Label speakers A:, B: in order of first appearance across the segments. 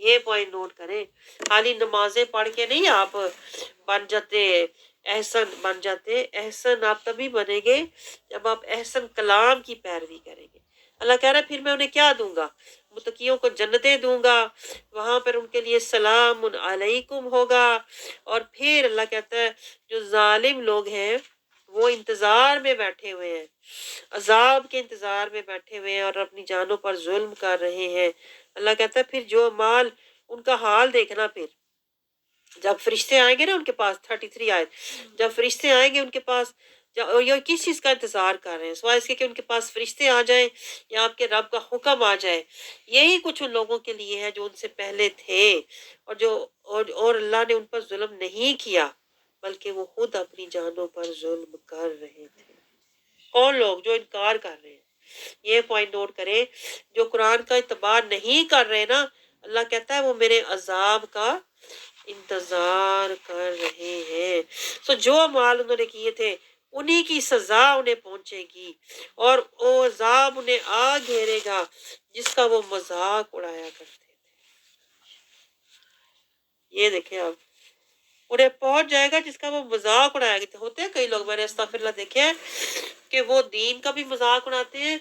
A: یہ point note کریں. خالی نمازیں پڑھ کے نہیں آپ بن جاتے احسن بن جاتے. احسن آپ تبھی بنیں گے جب آپ احسن کلام کی پیروی کریں گے. اللہ کہہ رہا ہے پھر میں انہیں کیا دوں گا؟ متقیوں کو جنتیں دوں گا، وہاں پر ان کے لیے سلام علیکم ہوگا. اور پھر اللہ کہتا ہے جو ظالم لوگ ہیں وہ انتظار میں بیٹھے ہوئے ہیں، عذاب کے انتظار میں بیٹھے ہوئے ہیں اور اپنی جانوں پر ظلم کر رہے ہیں. اللہ کہتا ہے پھر جو مال ان کا حال دیکھنا. پھر جب فرشتے آئیں گے نا ان کے پاس، 33 آئے، جب فرشتے آئیں گے ان کے پاس، یہ کس چیز کا انتظار کر رہے ہیں؟ سوائے اس کے کہ ان کے پاس فرشتے آ جائیں یا آپ کے رب کا حکم آ جائے. یہی کچھ ان لوگوں کے لیے ہے جو ان سے پہلے تھے اور اور اللہ نے ان پر ظلم نہیں کیا بلکہ وہ خود اپنی جانوں پر ظلم کر رہے تھے. کون لوگ؟ جو انکار کر رہے ہیں. یہ پوائنٹ نوٹ کریں، جو قرآن کا اعتبار نہیں کر رہے نا، اللہ کہتا ہے وہ میرے عذاب کا انتظار کر رہے ہیں. جو اعمال انہوں نے کیے تھے انہی کی سزا انہیں پہنچے گی اور وہ عذاب انہیں آ گھیرے گا جس کا وہ مذاق اڑایا کرتے تھے. یہ دیکھیں آپ، انہیں پہنچ جائے گا جس کا وہ مذاق اڑایا کرتے ہوتے ہیں. کئی لوگ میں نے استغفر اللہ دیکھے ہیں کہ وہ دین کا بھی مذاق اڑاتے ہیں،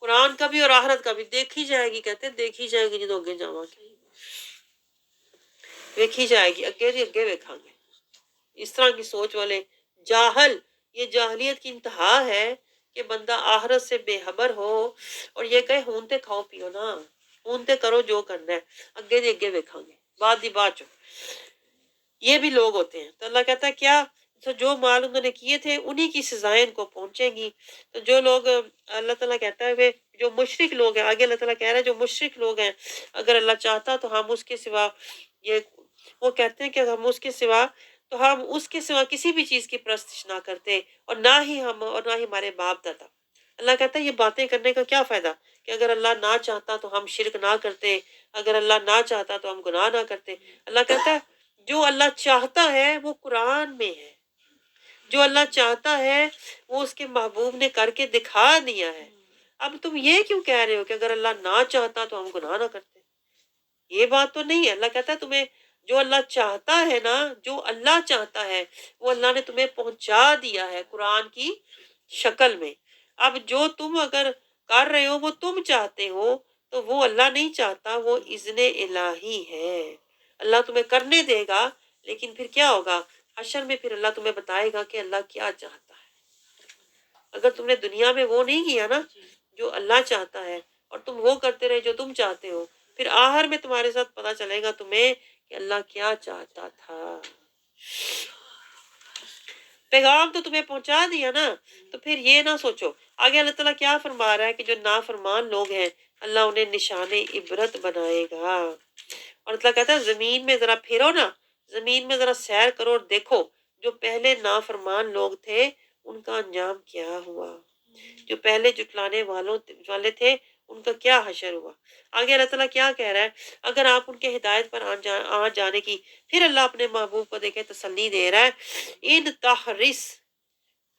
A: قرآن کا بھی اور آخرت کا بھی. دیکھی جائے گی، کہتے ہیں دیکھی جائے گی جدو اگے جاواں گے، دیکھی جائے گی اگے جی اگے ویکھاں گے. اس طرح کی سوچ والے جاہل، یہ جاہلیت کی انتہا ہے کہ بندہ آخرت سے بے خبر ہو اور یہ کہے ہونتے کھاؤ پیو نا، ہونتے کرو جو کرنا ہے، اگے جی اگے ویکھاں گے، بعد دی بعد چو. یہ بھی لوگ ہوتے ہیں. تو اللہ کہتا ہے کیا جو مال انہوں نے کیے تھے انہی کی سزائیں ان کو پہنچیں گی. تو جو لوگ، اللہ تعالیٰ کہتا ہے وہ جو مشرک لوگ ہیں، آگے اللہ تعالیٰ کہہ رہا ہے جو مشرک لوگ ہیں اگر اللہ چاہتا تو ہم اس کے سوا، یہ وہ کہتے ہیں کہ ہم اس کے سوا، تو ہم اس کے سوا کسی بھی چیز کی پرستش نہ کرتے اور نہ ہی ہم اور نہ ہی ہمارے باپ دادا. اللہ کہتا ہے یہ باتیں کرنے کا کیا فائدہ کہ اگر اللہ نہ چاہتا تو ہم شرک نہ کرتے، اگر اللہ نہ چاہتا تو ہم گناہ نہ کرتے. اللہ کہتا ہے جو اللہ چاہتا ہے وہ قرآن میں ہے، جو اللہ چاہتا ہے وہ اس کے محبوب نے کر کے دکھا دیا ہے. اب تم یہ کیوں کہہ رہے ہو کہ اگر اللہ نہ چاہتا تو ہم گناہ نہ کرتے؟ یہ بات تو نہیں ہے. اللہ کہتا ہے تمہیں جو اللہ چاہتا ہے نا، جو اللہ چاہتا ہے وہ اللہ نے تمہیں پہنچا دیا ہے قرآن کی شکل میں. اب جو تم اگر کر رہے ہو وہ تم چاہتے ہو تو وہ اللہ نہیں چاہتا، وہ اذن الہی ہے. اللہ تمہیں کرنے دے گا لیکن پھر کیا ہوگا؟ حشر میں پھر اللہ تمہیں بتائے گا کہ اللہ کیا چاہتا ہے. اگر تم نے دنیا میں وہ نہیں کیا نا جو اللہ چاہتا ہے اور تم وہ کرتے رہے جو تم چاہتے ہو، پھر آخر میں تمہارے ساتھ پتہ چلے گا تمہیں کہ اللہ کیا چاہتا تھا. پیغام تو تمہیں پہنچا دیا نا، تو پھر یہ نہ سوچو. آگے اللہ تعالیٰ کیا فرما رہا ہے کہ جو نافرمان لوگ ہیں اللہ انہیں نشان عبرت بنائے گا. اور اللہ کہتا ہے زمین میں ذرا پھرو نا، زمین میں ذرا سیر کرو اور دیکھو جو پہلے نافرمان لوگ تھے ان کا انجام کیا ہوا، جو پہلے جٹلانے والے تھے ان کا کیا حشر ہوا. آگے اللہ تعالیٰ کیا کہہ رہا ہے؟ اگر آپ ان کے ہدایت پر آ جانے کی، پھر اللہ اپنے محبوب کو دیکھے تسلی دے رہا ہے. ان تحرس،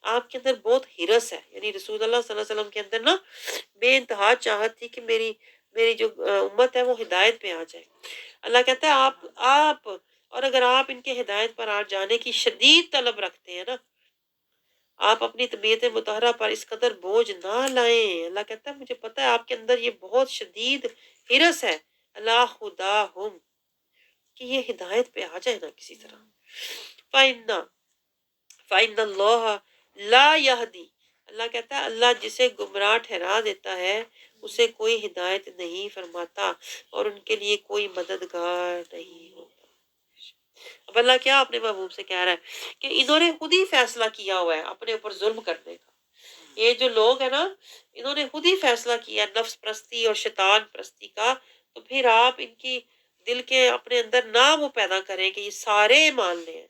A: آپ کے اندر بہت ہرس ہے، یعنی رسول اللہ صلی اللہ علیہ وسلم کے اندر نا بے انتہا چاہت تھی کہ میری جو امت ہے وہ ہدایت پہ آ جائے. اللہ کہتا ہے آپ اور اگر آپ ان کے ہدایت پر آ جانے کی شدید طلب رکھتے ہیں نا، آپ اپنی طبیعت مطہرہ پر اس قدر بوجھ نہ لائیں. اللہ کہتا ہے مجھے پتا ہے آپ کے اندر یہ بہت شدید ہرس ہے، اللہ خدا ہم، کہ یہ ہدایت پہ آ جائے نا کسی طرح. فَإِنَّ اللَّهَ لَا يَهْدِي، اللہ کہتا ہے اللہ جسے گمراہ ٹھہرا دیتا ہے اسے کوئی ہدایت نہیں فرماتا اور ان کے لیے کوئی مددگار نہیں ہوتا. اب اللہ کیا اپنے محبوب سے کہہ رہا ہے کہ انہوں نے خود ہی فیصلہ کیا ہوا ہے اپنے اوپر ظلم کرنے کا. یہ جو لوگ ہیں نا انہوں نے خود ہی فیصلہ کیا نفس پرستی اور شیطان پرستی کا. تو پھر آپ ان کی دل کے اپنے اندر نہ وہ پیدا کریں کہ یہ سارے مان لیں.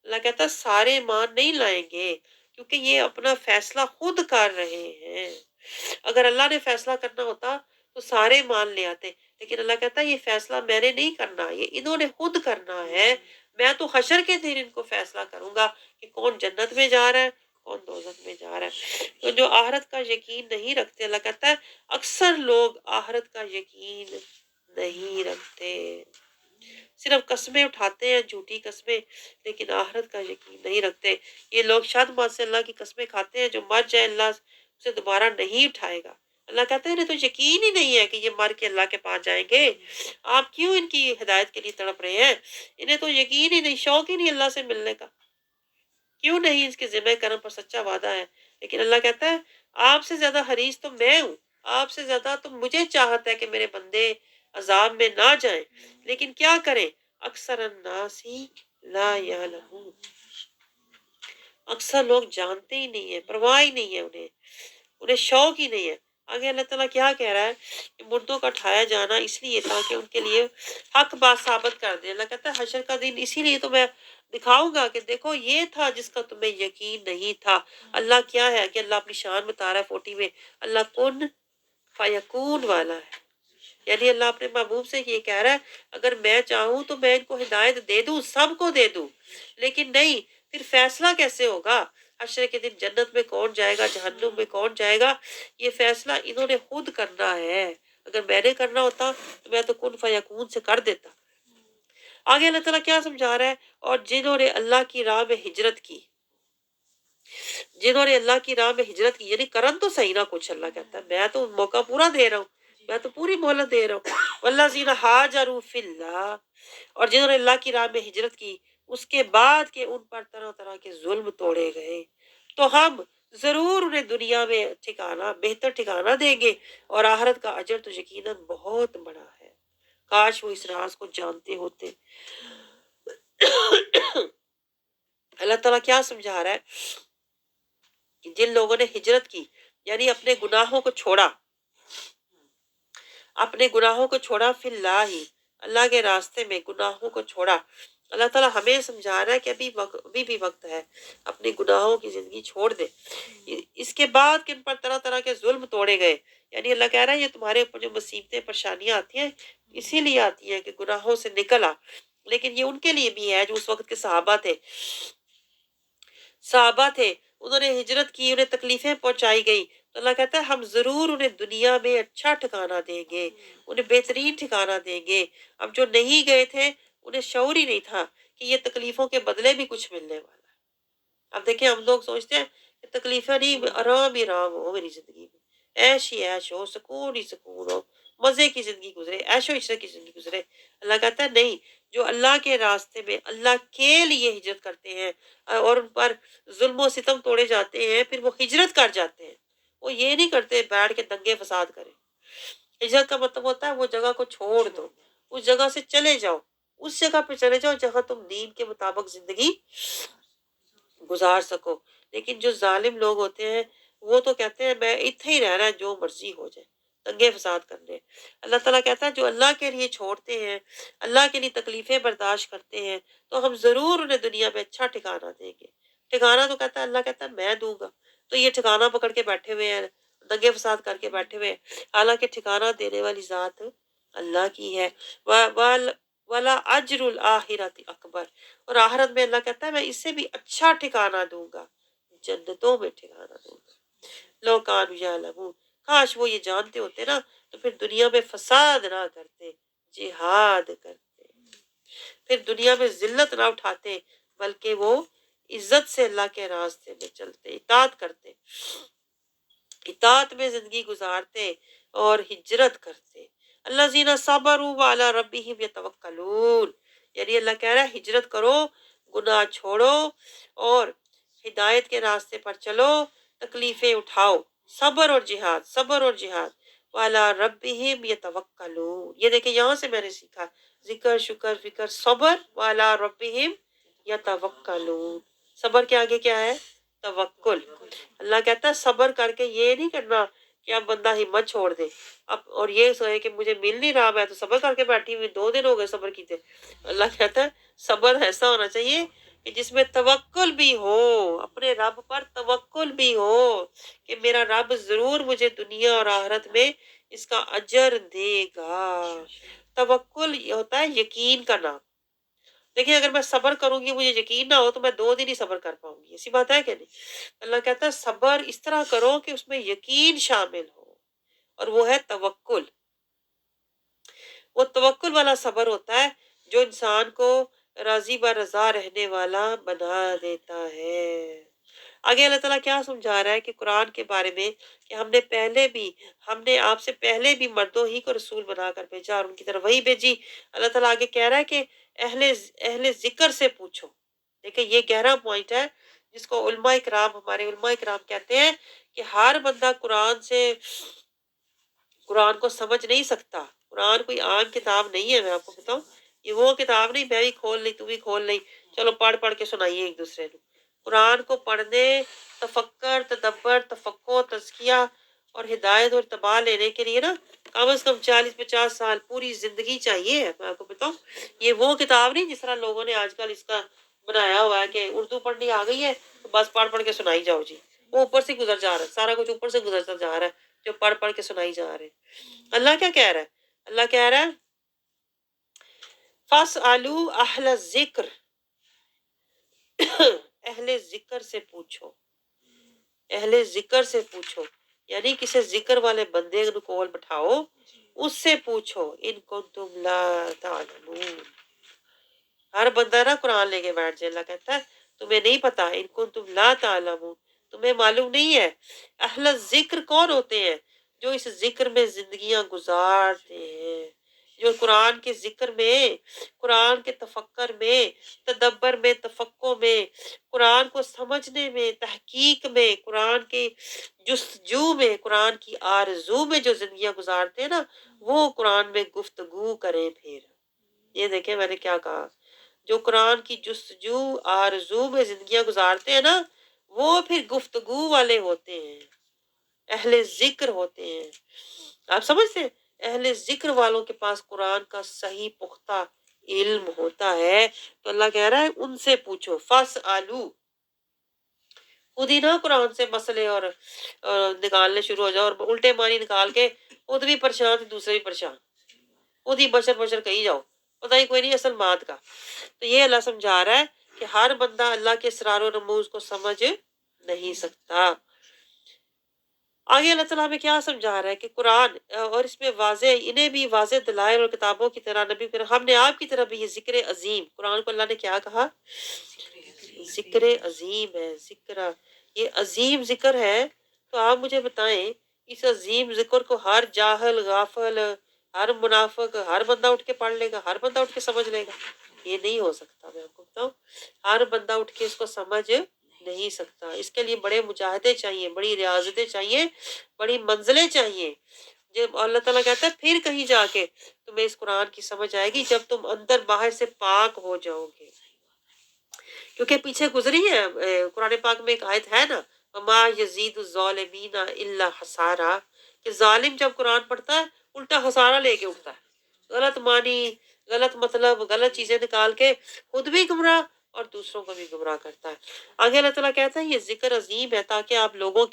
A: اللہ کہتا ہے سارے مان نہیں لائیں گے کیونکہ یہ اپنا فیصلہ خود کر رہے ہیں. اگر اللہ نے فیصلہ کرنا ہوتا تو سارے مان لے آتے، لیکن اللہ کہتا ہے یہ فیصلہ میں نے نہیں کرنا، یہ انہوں نے خود کرنا ہے. میں تو حشر کے دن ان کو فیصلہ کروں گا کہ کون جنت میں جا رہا ہے کون دوزخ میں جا رہا ہے. تو جو آخرت کا یقین نہیں رکھتے، اللہ کہتا ہے اکثر لوگ آخرت کا یقین نہیں رکھتے، صرف قسمیں اٹھاتے ہیں، جھوٹی قسمیں، لیکن آخرت کا یقین نہیں رکھتے۔ یہ لوگ شاد مات سے اللہ کی قسمیں کھاتے ہیں، جو مر جائے اللہ اسے دوبارہ نہیں اٹھائے گا۔ اللہ کہتا ہے انہیں تو یقین ہی نہیں ہے کہ یہ مر کے اللہ کے پاس جائیں گے، آپ کیوں ان کی ہدایت کے لیے تڑپ رہے ہیں؟ انہیں تو یقین ہی نہیں، شوق ہی نہیں اللہ سے ملنے کا، کیوں نہیں؟ اس کے ذمہ کرم پر سچا وعدہ ہے، لیکن اللہ کہتا ہے آپ سے زیادہ حریص تو میں ہوں، آپ سے زیادہ تو مجھے چاہت ہے کہ میرے بندے عذاب میں نہ جائیں، لیکن کیا کریں؟ اکثر الناس ہی لا یعلمون، اکثر لوگ جانتے ہی نہیں ہیں، پرواہ ہی نہیں ہے انہیں شوق ہی نہیں ہے۔ آگے اللہ تعالیٰ کیا کہہ رہا ہے کہ مردوں کا اٹھایا جانا اس لیے تھا کہ ان کے لیے حق بات ثابت کر دے۔ اللہ کہتا ہے حشر کا دن اسی لیے تو میں دکھاؤں گا کہ دیکھو یہ تھا جس کا تمہیں یقین نہیں تھا۔ اللہ کیا ہے کہ اللہ اپنی شان بتا رہا ہے 40 میں، اللہ کن فیکون والا ہے، یعنی اللہ اپنے محبوب سے یہ کہہ رہا ہے اگر میں چاہوں تو میں ان کو ہدایت دے دوں، سب کو دے دوں، لیکن نہیں، پھر فیصلہ کیسے ہوگا؟ حشر کے دن جنت میں کون جائے گا، جہنم میں کون جائے گا، یہ فیصلہ انہوں نے خود کرنا ہے۔ اگر میں نے کرنا ہوتا تو میں تو کن فیکون سے کر دیتا۔ آگے اللہ تعالیٰ کیا سمجھا رہا ہے؟ اور جنہوں نے اللہ کی راہ میں ہجرت کی، جنہوں نے اللہ کی راہ میں ہجرت کی، یعنی کرن تو صحیح نہ کچھ، اللہ کہتا ہے میں تو موقع پورا دے رہا ہوں، میں تو پوری مہلت دے رہا ہوں۔ والذین ہاجروا فی اللہ، اور جنہوں نے اللہ کی راہ میں ہجرت کی اس کے بعد کہ ان پر طرح طرح کے ظلم توڑے گئے، تو ہم ضرور انہیں دنیا میں ٹھکانہ، بہتر ٹھکانہ دیں گے، اور آخرت کا اجر تو یقیناً بہت بڑا ہے۔ کاش وہ اس راز کو جانتے ہوتے۔ اللہ تعالیٰ کیا سمجھا رہا ہے کہ جن لوگوں نے ہجرت کی، یعنی اپنے گناہوں کو چھوڑا، اپنے گناہوں کو چھوڑا فی اللہ ہی، اللہ کے راستے میں گناہوں کو چھوڑا۔ اللہ تعالیٰ ہمیں سمجھا رہا ہے کہ ابھی بھی وقت ہے، اپنے گناہوں کی زندگی چھوڑ دے۔ اس کے بعد کہ ان پر طرح طرح کے ظلم توڑے گئے، یعنی اللہ کہہ رہا ہے یہ تمہارے اوپر جو مصیبتیں پریشانیاں آتی ہیں اسی لیے آتی ہیں کہ گناہوں سے نکل آ، لیکن یہ ان کے لیے بھی ہے جو اس وقت کے صحابہ تھے، انہوں نے ہجرت کی، انہیں تکلیفیں پہنچائی گئی، تو اللہ کہتا ہے ہم ضرور انہیں دنیا میں اچھا ٹھکانہ دیں گے، انہیں بہترین ٹھکانہ دیں گے۔ اب جو نہیں گئے تھے انہیں شعور ہی نہیں تھا کہ یہ تکلیفوں کے بدلے بھی کچھ ملنے والا ہے۔ اب دیکھیں ہم لوگ سوچتے ہیں کہ تکلیفیں نہیں، آرام ہی آرام ہو میری زندگی میں، ایش ہی ایش ہو، سکون ہی سکون ہو، مزے کی زندگی گزرے، عیش و عشرت کی زندگی گزرے۔ اللہ کہتا ہے نہیں، جو اللہ کے راستے میں اللہ کے لیے ہجرت کرتے ہیں اور ان پر ظلم و ستم توڑے جاتے ہیں، پھر وہ ہجرت کر جاتے ہیں، وہ یہ نہیں کرتے بیٹھ کے دنگے فساد کریں۔ ہجرت کا مطلب ہوتا ہے وہ جگہ کو چھوڑ دو، اس جگہ سے چلے جاؤ، اس جگہ پہ چلے جاؤ جہاں تم دین کے مطابق زندگی گزار سکو۔ لیکن جو ظالم لوگ ہوتے ہیں وہ تو کہتے ہیں میں اتنے ہی رہنا ہے، جو مرضی ہو جائے، دنگے فساد کرنے۔ اللہ تعالیٰ کہتا ہے جو اللہ کے لیے چھوڑتے ہیں، اللہ کے لیے تکلیفیں برداشت کرتے ہیں، تو ہم ضرور انہیں دنیا میں اچھا ٹھکانہ دیں گے۔ ٹھکانہ تو کہتا ہے اللہ کہتا ہے میں دوں گا، تو یہ ٹھکانہ پکڑ کے بیٹھے ہوئے ہیں، دنگے فساد کر کے بیٹھے ہوئے ہیں، حالانکہ ٹھکانہ دینے والی ذات اللہ کی ہے۔ وَلَا أَجْرُ الْآخِرَةِ اکبر، اور آخرت میں اللہ کہتا ہے میں اس سے بھی اچھا ٹھکانہ دوں گا، جنتوں میں ٹھکانہ دوں گا۔ لو کانوا یعلمون، کاش وہ یہ جانتے ہوتے نا تو پھر دنیا میں فساد نہ کرتے، جہاد کرتے، پھر دنیا میں ذلت نہ اٹھاتے، بلکہ وہ عزت سے اللہ کے راستے میں چلتے، اطاعت کرتے، اطاعت میں زندگی گزارتے اور ہجرت کرتے۔ الذین صبروا وعلی ربہم یتوکلون، یعنی اللہ کہہ رہا ہے ہجرت کرو، گناہ چھوڑو اور ہدایت کے راستے پر چلو، تکلیفیں اٹھاؤ، صبر اور جہاد، صبر اور جہاد، وعلی ربہم یتوکلون۔ یہ دیکھیں یہاں سے میں نے سیکھا ذکر، شکر، فکر، صبر، وعلی ربہم یتوکلون۔ صبر کے آگے کیا ہے؟ توکل۔ اللہ کہتا ہے صبر کر کے یہ نہیں کرنا کہ اب بندہ ہمت چھوڑ دے اب اور یہ سوئے کہ مجھے مل نہیں رہا، میں تو صبر کر کے بیٹھی ہوئی، 2 دن ہو گئے صبر کیتے۔ اللہ کہتا ہے صبر ایسا ہونا چاہیے کہ جس میں توکل بھی ہو، اپنے رب پر توکل بھی ہو کہ میرا رب ضرور مجھے دنیا اور آخرت میں اس کا اجر دے گا۔ توکل یہ ہوتا ہے یقین کا نام۔ دیکھیں اگر میں صبر کروں گی مجھے یقین نہ ہو تو میں 2 دن ہی صبر کر پاؤں گی، ایسی بات ہے کہ نہیں؟ اللہ کہتا ہے صبر اس طرح کرو کہ اس میں یقین شامل ہو، اور وہ ہے توکل۔ وہ توکل والا صبر ہوتا ہے جو انسان کو راضی بہ رضا رہنے والا بنا دیتا ہے۔ آگے اللہ تعالیٰ کیا سمجھا رہا ہے کہ قرآن کے بارے میں کہ ہم نے آپ سے پہلے بھی مردوں ہی کو رسول بنا کر بھیجا اور ان کی طرف وہی بھیجی۔ اللہ تعالیٰ آگے کہہ رہا ہے کہ اہل ذکر سے پوچھو۔ دیکھیں یہ گہرا پوائنٹ ہے جس کو ہمارے علماء کرام کہتے ہیں کہ ہر بندہ قرآن کو سمجھ نہیں سکتا۔ قرآن کوئی عام کتاب نہیں ہے، میں آپ کو بتاؤں، یہ وہ کتاب نہیں میں بھی کھول لی تو بھی کھول لی، چلو پڑھ پڑھ کے سنائیے ایک دوسرے کو۔ قرآن کو پڑھنے، تفکر، تدبر، تفقہ، تزکیہ اور ہدایت اور اتباع لینے کے لیے نا کم از کم 40-50 سال پوری زندگی چاہیے ہے۔ میں آپ کو بتاؤں یہ وہ کتاب نہیں جس طرح لوگوں نے آج کل اس کا بنایا ہوا ہے کہ اردو پڑھنی آ گئی ہے تو بس پڑھ پڑھ کے سنائی جاؤ جی، وہ اوپر سے گزر جا رہا ہے، سارا کچھ اوپر سے گزرتا جا رہا ہے جو پڑھ پڑھ کے سنائی جا رہے ہیں۔ اللہ کیا کہہ رہا ہے؟ اللہ کہہ رہا ہے فَاسْأَلُوا أَهْلَ الذِّكْرِ اہل ذکر سے پوچھو، اہل ذکر سے پوچھو، یعنی کسی ذکر والے بندے کو کول بٹھاؤ، اس سے پوچھو ان کنتم لا تعلمون۔ ہر بندہ نا قرآن لے کے بیٹھ جائے، اللہ کہتا ہے تمہیں نہیں پتا، ان کنتم لا تعلمون، تمہیں معلوم نہیں ہے۔ اہل ذکر کون ہوتے ہیں؟ جو اس ذکر میں زندگیاں گزارتے ہیں، جو قرآن کے ذکر میں، قرآن کے تفکر میں، تدبر میں، تفقہ میں، قرآن کو سمجھنے میں، تحقیق میں، قرآن کے جستجو میں، قرآن کی آرزو میں جو زندگیاں گزارتے ہیں نا، وہ قرآن میں گفتگو کریں۔ پھر یہ دیکھیں میں نے کیا کہا، جو قرآن کی جستجو آرزو میں زندگیاں گزارتے ہیں نا، وہ پھر گفتگو والے ہوتے ہیں، اہل ذکر ہوتے ہیں۔ آپ سمجھتے ہیں اہل ذکر والوں کے پاس قرآن کا صحیح پختہ علم ہوتا ہے، تو اللہ کہہ رہا ہے ان سے پوچھو۔ فَاسْأَلُوا، خود ہی نہ قرآن سے مسئلے اور نکالنے شروع ہو جاؤ اور الٹے معنی نکال کے خود بھی پریشان دوسرے بھی پریشان، خود ہی بشر بشر کہی جاؤ، پتہ ہی کوئی نہیں اصل بات کا۔ تو یہ اللہ سمجھا رہا ہے کہ ہر بندہ اللہ کے اسرار و رموز کو سمجھ نہیں سکتا۔ آگے اللہ تعالیٰ ہمیں کیا سمجھا رہا ہے کہ قرآن اور اس میں انہیں بھی واضح دلائل اور کتابوں کی طرح نبی ہم نے آپ کی طرف بھی یہ ذکر عظیم، قرآن کو اللہ نے کیا کہا؟ ذکر عظیم ہے، یہ عظیم ذکر ہے۔ تو آپ مجھے بتائیں اس عظیم ذکر کو ہر جاہل، غافل، ہر منافق، ہر بندہ اٹھ کے پڑھ لے گا، ہر بندہ اٹھ کے سمجھ لے گا؟ یہ نہیں ہو سکتا۔ میں آپ کو بتاؤں ہر بندہ اٹھ کے اس کو سمجھ نہیں سکتا، اس کے لیے بڑے مجاہدے چاہیے، بڑی ریاضتیں چاہیے، بڑی منزلیں چاہیے۔ جب اللہ تعالیٰ کہتا ہے پھر کہیں جا کے تمہیں اس قرآن کی سمجھ آئے گی جب تم اندر باہر سے پاک ہو جاؤ گے۔ کیونکہ پیچھے گزری ہے قرآن پاک میں ایک آیت ہے نا، وَمَا يَزِيدُ الظَّالِمِينَ إِلَّا خَسَارًا، کہ ظالم جب قرآن پڑھتا ہے الٹا خسارہ لے کے اٹھتا ہے، غلط معنی، غلط مطلب، غلط چیزیں نکال کے خود بھی گمراہ اور دوسروں کو بھی گمراہ کرتا ہے۔ آگے اللہ تعالیٰ کہتا ہے یہ ذکر عظیم ہے تاکہ آپ لوگوں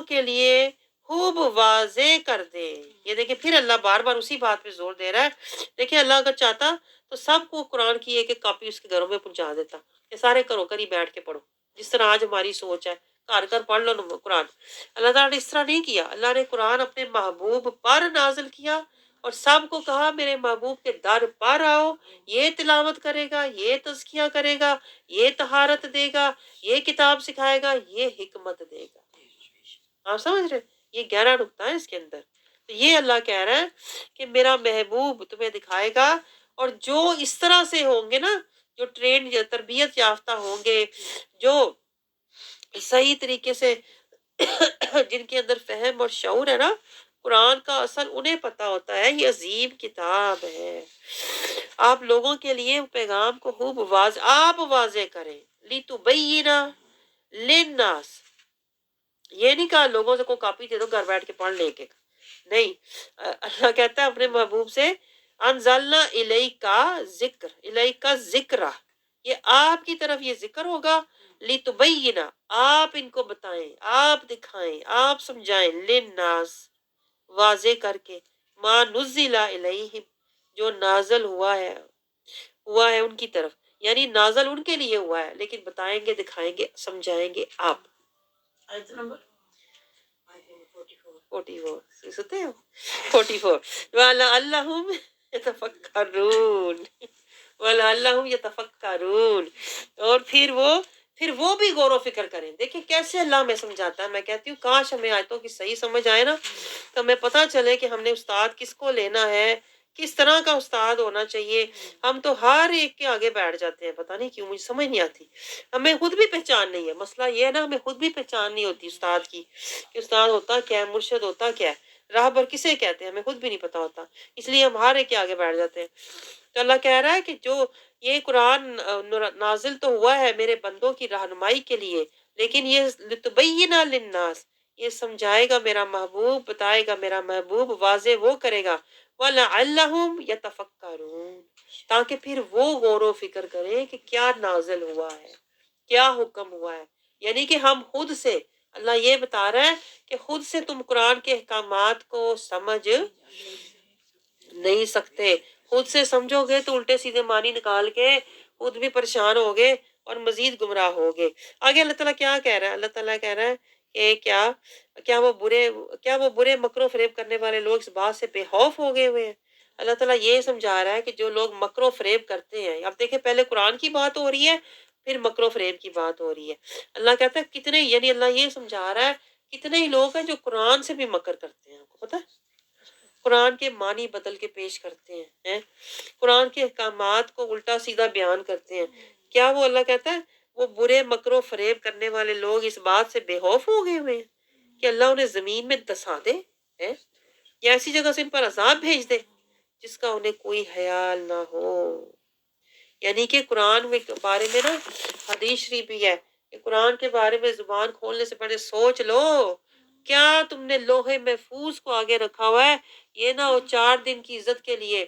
A: کے لیے خوب واضح کر دیں۔ یہ دیکھیں پھر اللہ بار بار اسی بات پہ زور دے رہا ہے۔ دیکھیں اللہ اگر چاہتا تو سب کو قرآن کی ایک ایک کاپی اس کے گھروں میں پہنچا دیتا کہ سارے گھروں کر ہی بیٹھ کے پڑھو، جس طرح آج ہماری سوچ ہے گھر گھر پڑھ لو قرآن۔ اللہ تعالیٰ نے اس طرح نہیں کیا، اللہ نے قرآن اپنے محبوب پر نازل کیا اور سب کو کہا میرے محبوب کے در پر آؤ، یہ تلاوت کرے گا، یہ تزکیہ کرے گا، یہ طہارت دے گا، یہ کتاب سکھائے گا، یہ حکمت دے گا۔ آپ سمجھ رہے؟ یہ گہرا نقطہ ہے اس کے اندر۔ تو یہ اللہ کہہ رہا ہے کہ میرا محبوب تمہیں دکھائے گا، اور جو اس طرح سے ہوں گے نا، جو ٹرین یا تربیت یافتہ ہوں گے، جو صحیح طریقے سے جن کے اندر فہم اور شعور ہے نا، قرآن کا اصل انہیں پتہ ہوتا ہے یہ عظیم کتاب ہے۔ آپ لوگوں کے لیے پیغام کو خوب واضح کریں، لِتُبَيِّنَ لِلنَّاسِ، یہ نہیں کہا لوگوں سے کوئی کاپی دے دو گھر بیٹھ کے پڑھ لے کے، نہیں۔ اللہ کہتا ہے اپنے محبوب سے انزلنا الیکا ذکر، یہ آپ کی طرف یہ ذکر ہوگا، لِتُبَيِّنَ، آپ ان کو بتائیں، آپ دکھائیں، آپ سمجھائیں، لِلنَّاسِ، واضح کر کے، ما نزل الیہم، جو نازل ہوا ہے ان کی طرف، یعنی نازل ان کے لیے ہوا ہے لیکن بتائیں گے، دکھائیں گے، سمجھائیں گے آپ۔ آیت نمبر 44 سنتے ہو 44 وَلَعَلَّهُمْ يَتَفَكَّرُونَ وَلَعَلَّهُمْ يَتَفَكَّرُونَ اور پھر وہ بھی غور و فکر کریں. دیکھیں کیسے اللہ میں سمجھاتا ہے. میں کہتی ہوں کاش ہمیں آیتوں کی صحیح سمجھ آئے نا تو ہمیں پتہ چلے کہ ہم نے استاد کس کو لینا ہے, کس طرح کا استاد ہونا چاہیے. ہم تو ہر ایک کے آگے بیٹھ جاتے ہیں, پتہ نہیں کیوں, مجھے سمجھ نہیں آتی. ہمیں خود بھی پہچان نہیں ہے. مسئلہ یہ ہے نا, ہمیں خود بھی پہچان نہیں ہوتی استاد کی کہ استاد ہوتا کیا ہے, مرشد ہوتا کیا ہے, راہبر کسے کہتے ہیں, ہمیں خود بھی نہیں پتہ ہوتا. اس لیے ہم ہر ایک کے آگے بیٹھ جاتے ہیں. تو اللہ کہہ رہا ہے کہ جو یہ قرآن نازل تو ہوا ہے میرے بندوں کی رہنمائی کے لیے, لیکن یہ لتبین للناس, یہ سمجھائے گا میرا محبوب, بتائے گا میرا محبوب, واضح وہ کرے گا. وَلَعَلَّهُمْ يَتَفَكَّرُونَ, تاکہ پھر وہ غور و فکر کریں کہ کیا نازل ہوا ہے, کیا حکم ہوا ہے. یعنی کہ ہم خود سے, اللہ یہ بتا رہا ہے کہ خود سے تم قرآن کے احکامات کو سمجھ نہیں سکتے. خود سے سمجھو گے تو الٹے سیدھے معنی نکال کے خود بھی پریشان ہوگے اور مزید گمراہ ہوگے. آگے اللہ تعالیٰ کیا کہہ رہا ہے؟ اللہ تعالیٰ کہہ رہا ہے کہ کیا وہ برے مکر و فریب کرنے والے لوگ اس بات سے بے خوف ہو گئے ہوئے ہیں. اللہ تعالیٰ یہ سمجھا رہا ہے کہ جو لوگ مکر و فریب کرتے ہیں, اب دیکھیں پہلے قرآن کی بات ہو رہی ہے, پھر مکر و فریب کی بات ہو رہی ہے. اللہ کہتا ہے کتنے, یعنی اللہ یہ سمجھا رہا ہے کتنے ہی لوگ ہیں جو قرآن سے بھی مکر کرتے ہیں. آپ کو پتہ ہے قرآن کے معنی بدل کے پیش کرتے ہیں, قرآن کے احکامات کو الٹا سیدھا بیان کرتے ہیں. کیا وہ اللہ کہتا ہے وہ برے مکر و فریب کرنے والے لوگ اس بات سے بے خوف ہو گئے ہوئے ہیں کہ اللہ انہیں زمین میں دسا دے یا ایسی جگہ سے ان پر عذاب بھیج دے جس کا انہیں کوئی خیال نہ ہو. یعنی کہ قرآن کے بارے میں نا حدیث شریف بھی ہے کہ قرآن کے بارے میں زبان کھولنے سے پہلے سوچ لو کیا تم نے لوہے محفوظ کو آگے رکھا ہوا ہے. یہ نہ ہو 4 دن کی عزت کے لیے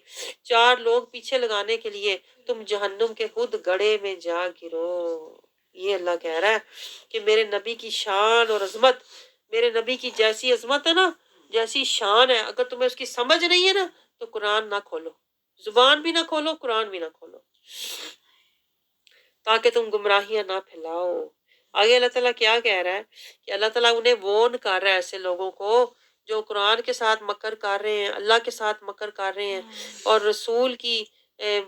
A: 4 لوگ پیچھے لگانے کے لیے تم جہنم کے خود گڑھے میں جا گرو. یہ اللہ کہہ رہا ہے کہ میرے نبی کی شان اور عظمت, میرے نبی کی جیسی عظمت ہے نا, جیسی شان ہے, اگر تمہیں اس کی سمجھ نہیں ہے نا تو قرآن نہ کھولو, زبان بھی نہ کھولو, قرآن بھی نہ کھولو, تاکہ تم گمراہیاں نہ پھیلاؤ. آگے اللہ تعالیٰ کیا کہہ رہا ہے کہ اللہ تعالیٰ انہیں وارن کر رہا ہے ایسے لوگوں کو جو قرآن کے ساتھ مکر کر رہے ہیں, اللہ کے ساتھ مکر کر رہے ہیں اور رسول کی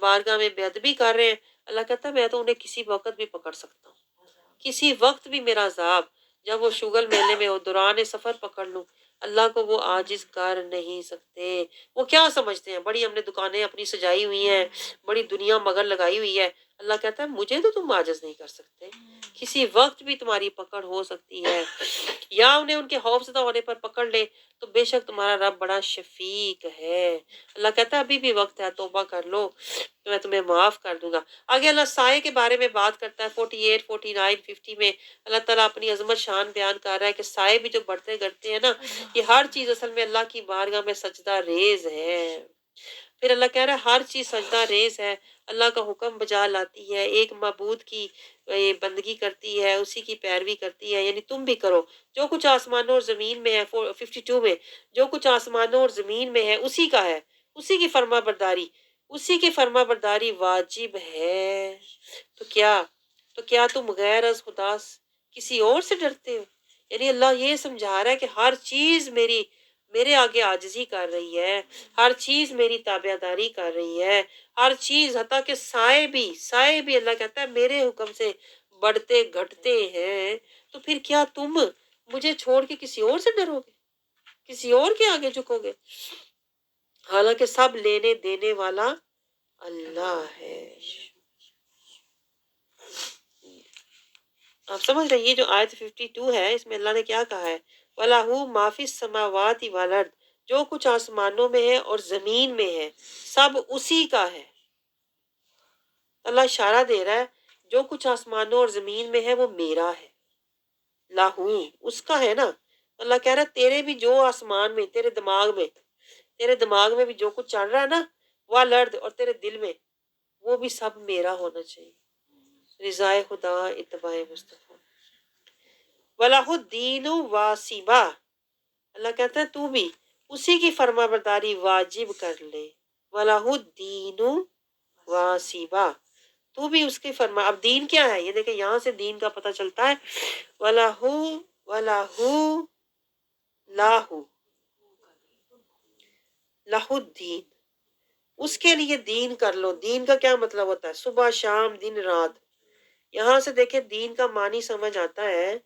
A: بارگاہ میں بے ادبی کر رہے ہیں. اللہ کہتا ہے میں تو انہیں کسی وقت بھی پکڑ سکتا ہوں, کسی وقت بھی میرا عذاب, جب وہ شغل میلے میں ہو, دوران سفر پکڑ لوں, اللہ کو وہ عاجز کر نہیں سکتے. وہ کیا سمجھتے ہیں بڑی ہم نے دکانیں اپنی سجائی ہوئی ہیں, بڑی دنیا مگر لگائی ہوئی ہے. اللہ کہتا ہے مجھے تو تم عاجز نہیں کر سکتے, کسی وقت بھی تمہاری پکڑ ہو سکتی ہے. یا انہیں ان کے خوف زدہ ہونے پر پکڑ لے تو بے شک تمہارا رب بڑا شفیق ہے. اللہ کہتا ہے ابھی بھی وقت ہے, توبہ کر لو تو میں تمہیں معاف کر دوں گا. آگے اللہ سائے کے بارے میں بات کرتا ہے 48, 49, 50 میں اللہ تعالیٰ اپنی عظمت شان بیان کر رہا ہے کہ سائے بھی جو بڑھتے گھٹتے ہیں نا, یہ ہر چیز اصل میں اللہ کی بارگاہ میں سجدہ ریز ہے. پھر اللہ کہہ رہا ہے ہر چیز سجدہ ریز ہے, اللہ کا حکم بجا لاتی ہے, ایک معبود کی بندگی کرتی ہے, اسی کی پیروی کرتی ہے. یعنی تم بھی کرو جو کچھ آسمانوں اور زمین میں ہے. 52 میں جو کچھ آسمانوں اور زمین میں ہے اسی کا ہے, اسی کی فرما برداری, اسی کی فرما برداری واجب ہے. تو کیا تم غیر از خدا کسی اور سے ڈرتے ہو؟ یعنی اللہ یہ سمجھا رہا ہے کہ ہر چیز میرے آگے عاجزی کر رہی ہے, ہر چیز میری تابعداری کر رہی ہے, ہر چیز, حتیٰ کہ سائے بھی اللہ کہتا ہے میرے حکم سے بڑھتے گھٹتے ہیں. تو پھر کیا تم مجھے چھوڑ کے کسی اور سے ڈرو گے, کسی اور کے آگے جھکو گے؟ حالانکہ سب لینے دینے والا اللہ ہے. آپ سمجھ رہے ہیں یہ جو آیت 52 ہے اس میں اللہ نے کیا کہا ہے, وَلَهُ مَا فِي السَّمَاوَاتِ وَالْأَرْضِ, جو کچھ آسمانوں میں ہے اور زمین میں ہے سب اسی کا ہے. اللہ اشارہ دے رہا ہے جو کچھ آسمانوں اور زمین میں ہے وہ میرا ہے, لاہو اس کا ہے نا. اللہ کہہ رہا ہے تیرے بھی جو آسمان میں, تیرے دماغ میں بھی جو کچھ چل رہا ہے نا, والارض, اور تیرے دل میں, وہ بھی سب میرا ہونا چاہیے. رضائے خدا, اتباع مصطفیٰ. وَلَهُ الدِّينُ وَاسِبًا, اللہ کہتا ہے تو بھی اسی کی فرما برداری واجب کر لے. وَلَهُ الدِّينُ وَاسِبًا, تو بھی اس کی فرما. اب دین کیا ہے یہ دیکھیں, یہاں سے دین کا پتہ چلتا ہے. وَلَهُ لاہو, لہ الدین، اس کے لیے دین کر لو۔ دین کا کیا مطلب ہوتا ہے؟ صبح شام دن رات۔ یہاں سے دیکھیں دین کا معنی سمجھ آتا ہے۔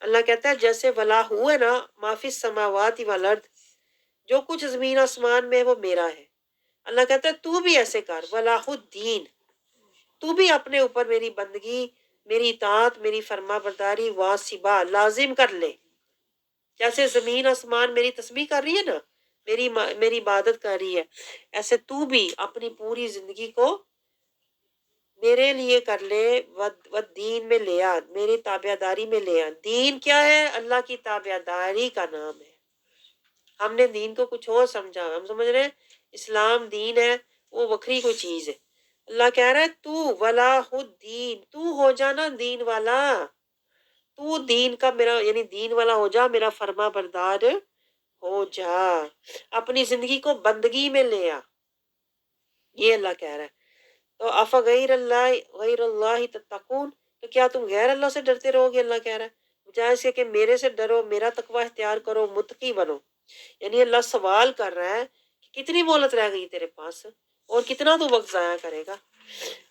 A: اللہ کہتا ہے جیسے ولا ہے نا معافی السماوات والارض، جو کچھ زمین آسمان میں ہے وہ میرا ہے۔ اللہ کہتا ہے تو بھی ایسے کر، ولا الدین، تو بھی اپنے اوپر میری بندگی، میری اطاعت، میری فرما برداری واسبا لازم کر لے۔ جیسے زمین آسمان میری تسبیح کر رہی ہے نا، میری عبادت کر رہی ہے، ایسے تو بھی اپنی پوری زندگی کو میرے لیے کر لے، دین میں لے آ، میری تابع داری میں لے آ۔ دین کیا ہے؟ اللہ کی تابع داری کا نام ہے۔ ہم نے دین کو کچھ اور سمجھا، ہم سمجھ رہے ہیں اسلام دین ہے، وہ وکری کوئی چیز ہے۔ اللہ کہہ رہا ہے تو ولا الدین، تو ہو جانا دین والا، تو دین کا میرا یعنی دین والا ہو جا، میرا فرما بردار ہو جا، اپنی زندگی کو بندگی میں لے آ، یہ اللہ کہہ رہا ہے۔ تو غیر اللہ تتقون، تو کیا تم غیر اللہ سے ڈرتے رہو گے؟ اللہ کہہ رہا ہے بجائے اس کے کہ میرے سے ڈرو، میرا تقوی اختیار کرو، متقی بنو۔ یعنی اللہ سوال کر رہا ہے کہ کتنی مہلت رہ گئی تیرے پاس اور کتنا تو وقت ضائع کرے گا۔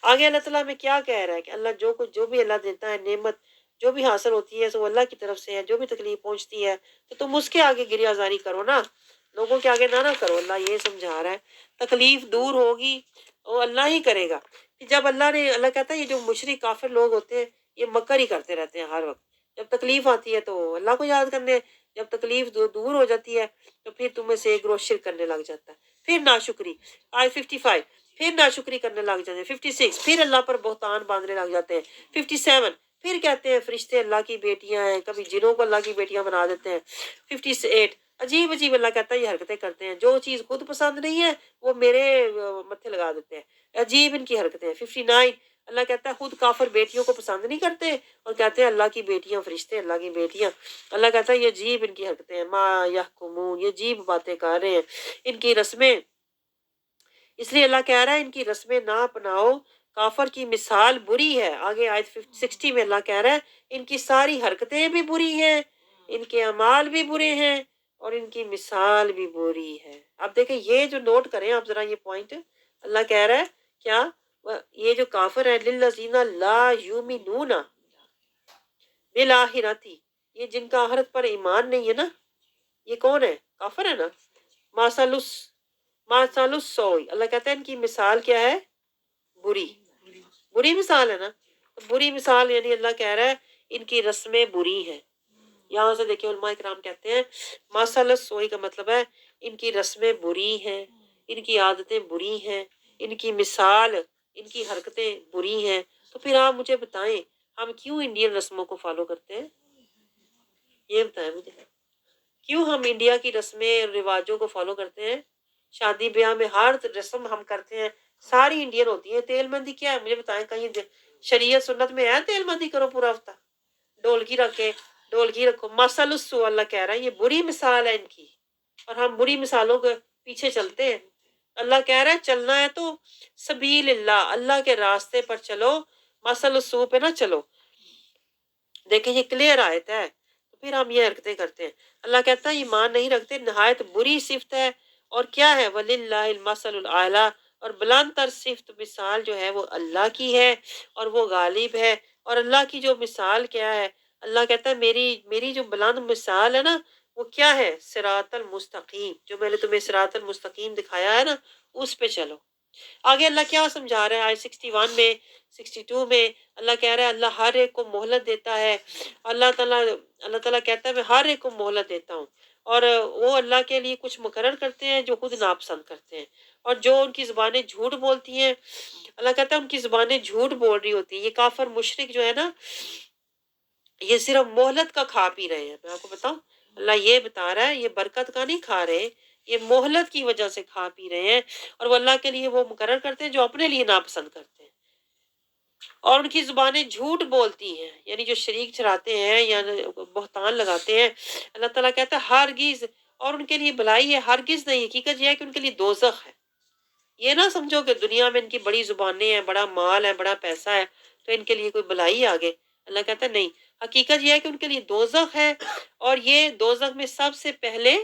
A: آگے اللہ تعالیٰ میں کیا کہہ رہا ہے کہ اللہ جو بھی اللہ دیتا ہے نعمت، جو بھی حاصل ہوتی ہے وہ اللہ کی طرف سے ہے، جو بھی تکلیف پہنچتی ہے تو تم اس کے آگے گریہ زاری کرو نا، لوگوں کے آگے نہ کرو۔ اللہ یہ سمجھا رہا ہے تکلیف دور ہوگی وہ اللہ ہی کرے گا۔ جب اللہ کہتا ہے یہ جو مشرک کافر لوگ ہوتے ہیں یہ مکر ہی کرتے رہتے ہیں ہر وقت، جب تکلیف آتی ہے تو اللہ کو یاد کرنے، جب تکلیف دور ہو جاتی ہے تو پھر تمہیں سے ایک روز شرک کرنے لگ جاتا ہے، پھر ناشکری۔ آج 55 پھر ناشکری کرنے لگ جاتے ہیں، 56 پھر اللہ پر بہتان باندھنے لگ جاتے ہیں، 57 پھر کہتے ہیں فرشتے اللہ کی بیٹیاں ہیں، کبھی جنوں کو اللہ کی بیٹیاں بنا دیتے ہیں، 58 عجیب عجیب اللہ کہتا ہے یہ حرکتیں کرتے ہیں، جو چیز خود پسند نہیں ہے وہ میرے متھے لگا دیتے ہیں، عجیب ان کی حرکتیں ہیں۔ 59 اللہ کہتا ہے خود کافر بیٹیوں کو پسند نہیں کرتے اور کہتے ہیں اللہ کی بیٹیاں فرشتے اللہ کی بیٹیاں۔ اللہ کہتا ہے یہ عجیب ان کی حرکتیں ہیں، ما یحکمون، یہ عجیب باتیں کر رہے ہیں، ان کی رسمیں، اس لیے اللہ کہہ رہا ہے ان کی رسمیں نہ اپناؤ، کافر کی مثال بری ہے۔ آگے آیت 60 میں اللہ کہہ رہا ہے ان کی ساری حرکتیں بھی بری ہیں، ان کے اعمال بھی برے ہیں اور ان کی مثال بھی بری ہے۔ اب دیکھیں یہ جو نوٹ کریں آپ ذرا یہ پوائنٹ، اللہ کہہ رہا ہے کیا یہ جو کافر ہے للذین لا یؤمنون بالآخرۃ، یہ جن کا آخرت پر ایمان نہیں ہے نا، یہ کون ہے؟ کافر ہے نا۔ ماسل السوء، اللہ کہتا ہے ان کی مثال کیا ہے؟ بری مثال ہے نا۔ بری مثال یعنی اللہ کہہ رہا ہے ان کی رسمیں بری ہیں۔ یہاں سے دیکھیں علماء کرام کہتے ہیں ماسل السوء کا مطلب ہے ان کی رسمیں بری ہیں، ان کی عادتیں بری ہیں، ان کی مثال، ان کی حرکتیں بری ہیں۔ تو پھر آپ مجھے بتائیں ہم کیوں انڈین رسموں کو فالو کرتے ہیں؟ یہ بتائیں مجھے، کیوں ہم انڈیا کی رسمیں رواجوں کو فالو کرتے ہیں؟ شادی بیاہ میں ہر رسم ہم کرتے ہیں، ساری انڈین ہوتی ہے۔ تیل مندی کیا ہے مجھے بتائیں، کہیں شریعت سنت میں ہے تیل مندی کرو پورا ہفتہ، ڈولکی رکھو؟ مثل السوء اللہ کہہ رہا ہے یہ بری مثال ہے ان کی، اور ہم بری مثالوں کے پیچھے چلتے ہیں۔ اللہ کہہ رہا ہے چلنا ہے تو سبیل اللہ، اللہ کے راستے پر چلو، مثل السوء پہ نہ چلو۔ دیکھیں یہ کلیئر آیت ہے، تو پھر ہم یہ حرکتیں کرتے ہیں۔ اللہ کہتا ہے ایمان نہیں رکھتے، نہایت بری صفت ہے، اور کیا ہے؟ وَلِلَّهِ الْمَثَلُ الْأَعْلَىٰ، اور بلند تر صفت مثال جو ہے وہ اللہ کی ہے اور وہ غالب ہے۔ اور اللہ کی جو مثال کیا ہے؟ اللہ کہتا ہے میری جو بلند مثال ہے نا وہ کیا ہے؟ صراط المستقیم، جو میں نے تمہیں صراط المستقیم دکھایا ہے نا اس پہ چلو۔ آگے اللہ کیا سمجھا رہا ہے؟ آیت 61 میں 62 میں اللہ کہہ رہا ہے اللہ ہر ایک کو مہلت دیتا ہے۔ اللہ تعالیٰ کہتا ہے میں ہر ایک کو مہلت دیتا ہوں، اور وہ اللہ کے لیے کچھ مقرر کرتے ہیں جو خود ناپسند کرتے ہیں، اور جو ان کی زبانیں جھوٹ بولتی ہیں اللہ کہتا ہے ان کی زبانیں جھوٹ بول رہی ہوتی ہیں۔ یہ کافر مشرک جو ہے نا یہ صرف مہلت کا کھا پی رہے ہیں۔ میں آپ کو بتاؤں اللہ یہ بتا رہا ہے یہ برکت کا نہیں کھا رہے، یہ مہلت کی وجہ سے کھا پی رہے ہیں، اور وہ اللہ کے لیے وہ مقرر کرتے ہیں جو اپنے لیے ناپسند کرتے ہیں، اور ان کی زبانیں جھوٹ بولتی ہیں، یعنی جو شریک ٹھہراتے ہیں یا بہتان لگاتے ہیں۔ اللہ تعالیٰ کہتا ہے ہرگز، اور ان کے لیے بھلائی ہے ہرگز نہیں، حقیقت یہ ہے کہ ان کے لیے دوزخ ہے۔ یہ نہ سمجھو کہ دنیا میں ان کی بڑی زبانیں ہیں، بڑا مال ہے، بڑا پیسہ ہے تو ان کے لیے کوئی بھلائی آگے۔ اللہ کہتا ہے نہیں، حقیقت یہ ہے کہ ان کے لیے دوزخ ہے، اور یہ دوزخ میں سب سے پہلے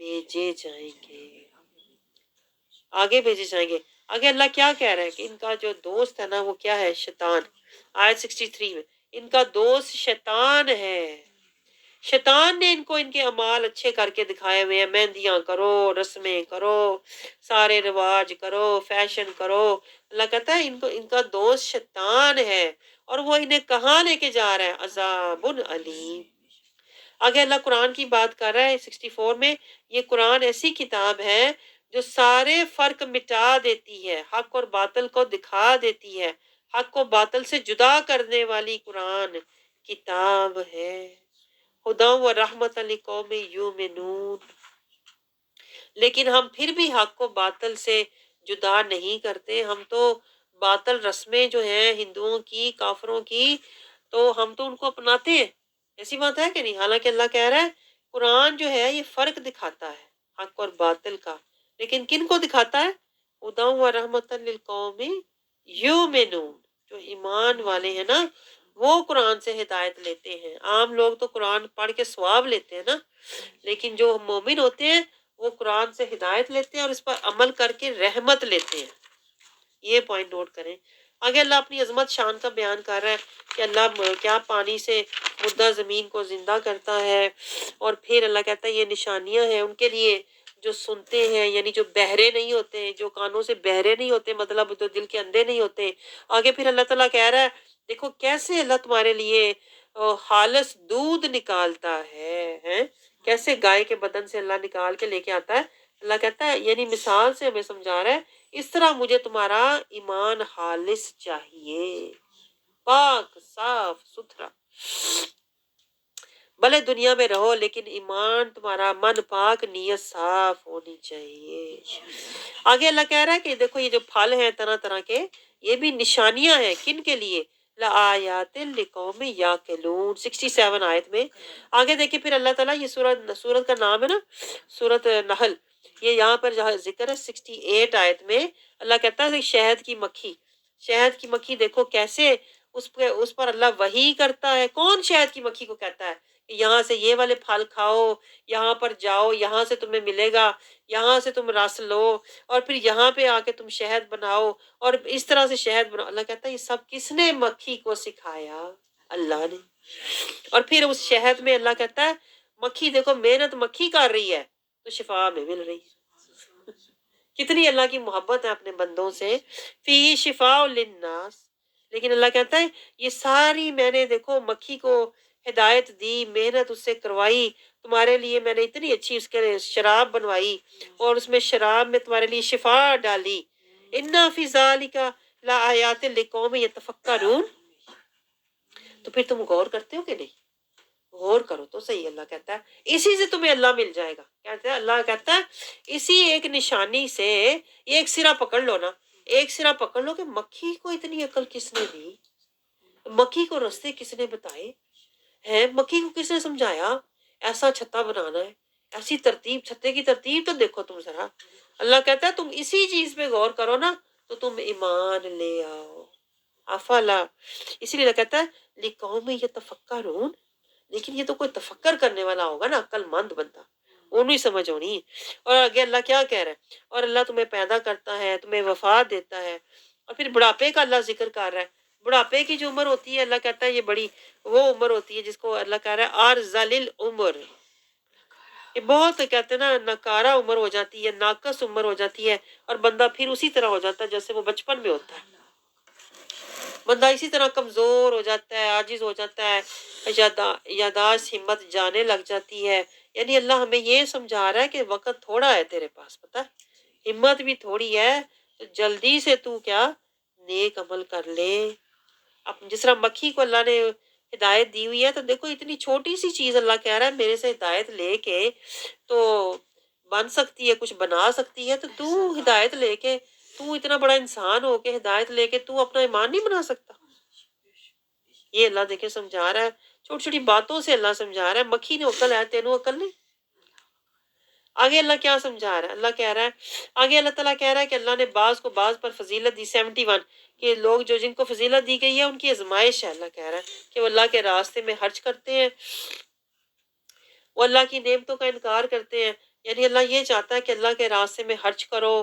A: بھیجے جائیں گے۔ آگے بھیجے جائیں گے۔ آگے اللہ کیا کہہ رہا ہے کہ ان کا جو دوست ہے نا وہ کیا ہے؟ شیطان۔ آیت 63 میں ان کا دوست شیطان ہے۔ شیطان نے ان کو ان کے اعمال اچھے کر کے دکھائے ہوئے ہیں، مہندیاں کرو، رسمیں کرو، سارے رواج کرو، فیشن کرو۔ اللہ کہتا ہے ان کا دوست شیطان ہے، اور وہ انہیں کہاں لے کے جا رہا ہے؟ عذاب علیم۔ آگے اللہ قرآن کی بات کر رہا ہے 64 میں، یہ قرآن ایسی کتاب ہے جو سارے فرق مٹا دیتی ہے، حق اور باطل کو دکھا دیتی ہے، حق کو باطل سے جدا کرنے والی قرآن کتاب ہے۔ خدا و رحمت لقوم یؤمنون۔ لیکن ہم پھر بھی حق کو باطل سے جدا نہیں کرتے، ہم تو باطل رسمیں جو ہیں ہندوؤں کی، کافروں کی، تو ہم تو ان کو اپناتے ہیں۔ ایسی بات ہے کہ نہیں؟ حالانکہ اللہ کہہ رہا ہے قرآن جو ہے یہ فرق دکھاتا ہے حق اور باطل کا، لیکن کن کو دکھاتا ہے؟ ہدی و رحمت للقوم یؤمنون، جو ایمان والے ہیں نا وہ قرآن سے ہدایت لیتے ہیں۔ عام لوگ تو قرآن پڑھ کے ثواب لیتے ہیں نا، لیکن جو مومن ہوتے ہیں وہ قرآن سے ہدایت لیتے ہیں اور اس پر عمل کر کے رحمت لیتے ہیں۔ یہ پوائنٹ نوٹ کریں۔ آگے اللہ اپنی عظمت شان کا بیان کر رہا ہے کہ اللہ کیا پانی سے مردہ زمین کو زندہ کرتا ہے، اور پھر اللہ کہتا ہے یہ نشانیاں ہیں ان کے لیے جو سنتے ہیں، یعنی جو بہرے نہیں ہوتے، جو کانوں سے بہرے نہیں ہوتے، مطلب جو دل کے اندھے نہیں ہوتے۔ آگے پھر اللہ تعالیٰ کہہ رہا ہے دیکھو کیسے اللہ تمہارے لیے خالص دودھ نکالتا ہے، ہیں؟ کیسے گائے کے بدن سے اللہ نکال کے لے کے آتا ہے۔ اللہ کہتا ہے یعنی مثال سے ہمیں سمجھا رہا ہے اس طرح مجھے تمہارا ایمان خالص چاہیے، پاک صاف ستھرا۔ بھلے دنیا میں رہو لیکن ایمان تمہارا، من پاک، نیت صاف ہونی چاہیے۔ آگے اللہ کہہ رہا ہے کہ دیکھو یہ جو پھل ہیں طرح طرح کے، یہ بھی نشانیاں ہیں کن کے لیے؟ لآیات لقوم یعقلون، 67 آیت میں۔ آگے دیکھیں پھر اللہ تعالیٰ، یہ سورت کا نام ہے نا سورت نحل، یہ یہاں پر جہاں ذکر ہے 68 آیت میں اللہ کہتا ہے کہ شہد کی مکھی، شہد کی مکھی دیکھو کیسے اس پر اللہ وحی کرتا ہے۔ کون شہد کی مکھی کو کہتا ہے کہ یہاں سے یہ والے پھل کھاؤ، یہاں پر جاؤ، یہاں سے تمہیں ملے گا، یہاں سے تم رس لو، اور پھر یہاں پہ آ کے تم شہد بناؤ، اور اس طرح سے شہد بناؤ۔ اللہ کہتا ہے یہ سب کس نے مکھی کو سکھایا؟ اللہ نے۔ اور پھر اس شہد میں اللہ کہتا ہے مکھی دیکھو محنت مکھی کر رہی ہے تو شفا میں مل رہی ہے۔ کتنی اللہ کی محبت ہے اپنے بندوں سے۔ فی شفاء للناس، لیکن اللہ کہتا ہے یہ ساری میں نے دیکھو مکھی کو ہدایت دی، محنت اس سے کروائی، تمہارے لیے میں نے اتنی اچھی اس کے شراب بنوائی، اور اس میں شراب میں تمہارے لیے شفا ڈالی۔ اِنَّ فِي ذَلِكَ لَآیَاتٍ لِقَوْمٍ يَتَفَکَّرُونَ، تو پھر تم غور کرتے ہو کہ نہیں؟ غور کرو تو صحیح۔ اللہ کہتا ہے اسی سے تمہیں اللہ مل جائے گا۔ کہتا ہے اللہ کہتا ہے اسی ایک نشانی سے ایک سرا پکڑ لو نا، ایک سرا پکڑ لو کہ مکھی کو اتنی عقل کس نے دی، مکھی کو رستے کس نے بتائے ہیں، مکھی کو کس نے سمجھایا ایسا چھتا بنانا ہے، ایسی ترتیب، چھتے کی ترتیب تو دیکھو تم ذرا۔ اللہ کہتا ہے تم اسی چیز پہ غور کرو نا تو تم ایمان لے آؤ۔ افلا، اسی لیے اللہ کہتا ہے لقوم یتفکرون، لیکن یہ تو کوئی تفکر کرنے والا ہوگا نا، عقل مند بندہ، وہ نہیں سمجھ ہونی۔ اور آگے اللہ کیا کہہ رہا ہے؟ اور اللہ تمہیں پیدا کرتا ہے، تمہیں وفات دیتا ہے، اور پھر بڑھاپے کا اللہ ذکر کر رہا ہے۔ بڑھاپے کی جو عمر ہوتی ہے اللہ کہتا ہے یہ بڑی وہ عمر ہوتی ہے جس کو اللہ کہہ رہا ہے ارذل العمر، یہ بہت کہتے ہیں نا ناکارہ عمر ہو جاتی ہے، ناقص عمر ہو جاتی ہے، اور بندہ پھر اسی طرح ہو جاتا ہے جیسے وہ بچپن میں ہوتا ہے۔ بندہ اسی طرح کمزور ہو جاتا ہے، عاجز ہو جاتا ہے، یاداشت ہمت جانے لگ جاتی ہے۔ یعنی اللہ ہمیں یہ سمجھا رہا ہے کہ وقت تھوڑا ہے تیرے پاس، پتہ ہے ہمت بھی تھوڑی ہے، تو جلدی سے تو کیا نیک عمل کر لے۔ اب جس طرح مکھی کو اللہ نے ہدایت دی ہوئی ہے، تو دیکھو اتنی چھوٹی سی چیز اللہ کہہ رہا ہے میرے سے ہدایت لے کے تو بن سکتی ہے، کچھ بنا سکتی ہے، تو ہدایت لے کے تو اتنا بڑا انسان ہو کے ہدایت لے کے تو اپنا ایمان نہیں بنا سکتا؟ یہ اللہ دیکھے سمجھا رہا ہے، چھوٹی چھوٹی باتوں سے اللہ سمجھا رہا ہے۔ مکھی نے عقل ہے، تینوں عقل نہیں۔ آگے اللہ کیا سمجھا رہا ہے؟ اللہ کہہ رہا ہے، آگے اللہ تعالیٰ کہہ رہا ہے کہ اللہ نے بعض کو بعض پر فضیلت دی، 71، کہ لوگ جو جن کو فضیلت دی گئی ہے ان کی آزمائش ہے۔ اللہ کہہ رہا ہے کہ وہ اللہ کے راستے میں خرچ کرتے ہیں، وہ اللہ کی نعمتوں کا انکار کرتے ہیں۔ یعنی اللہ یہ چاہتا ہے کہ اللہ کے راستے میں خرچ کرو،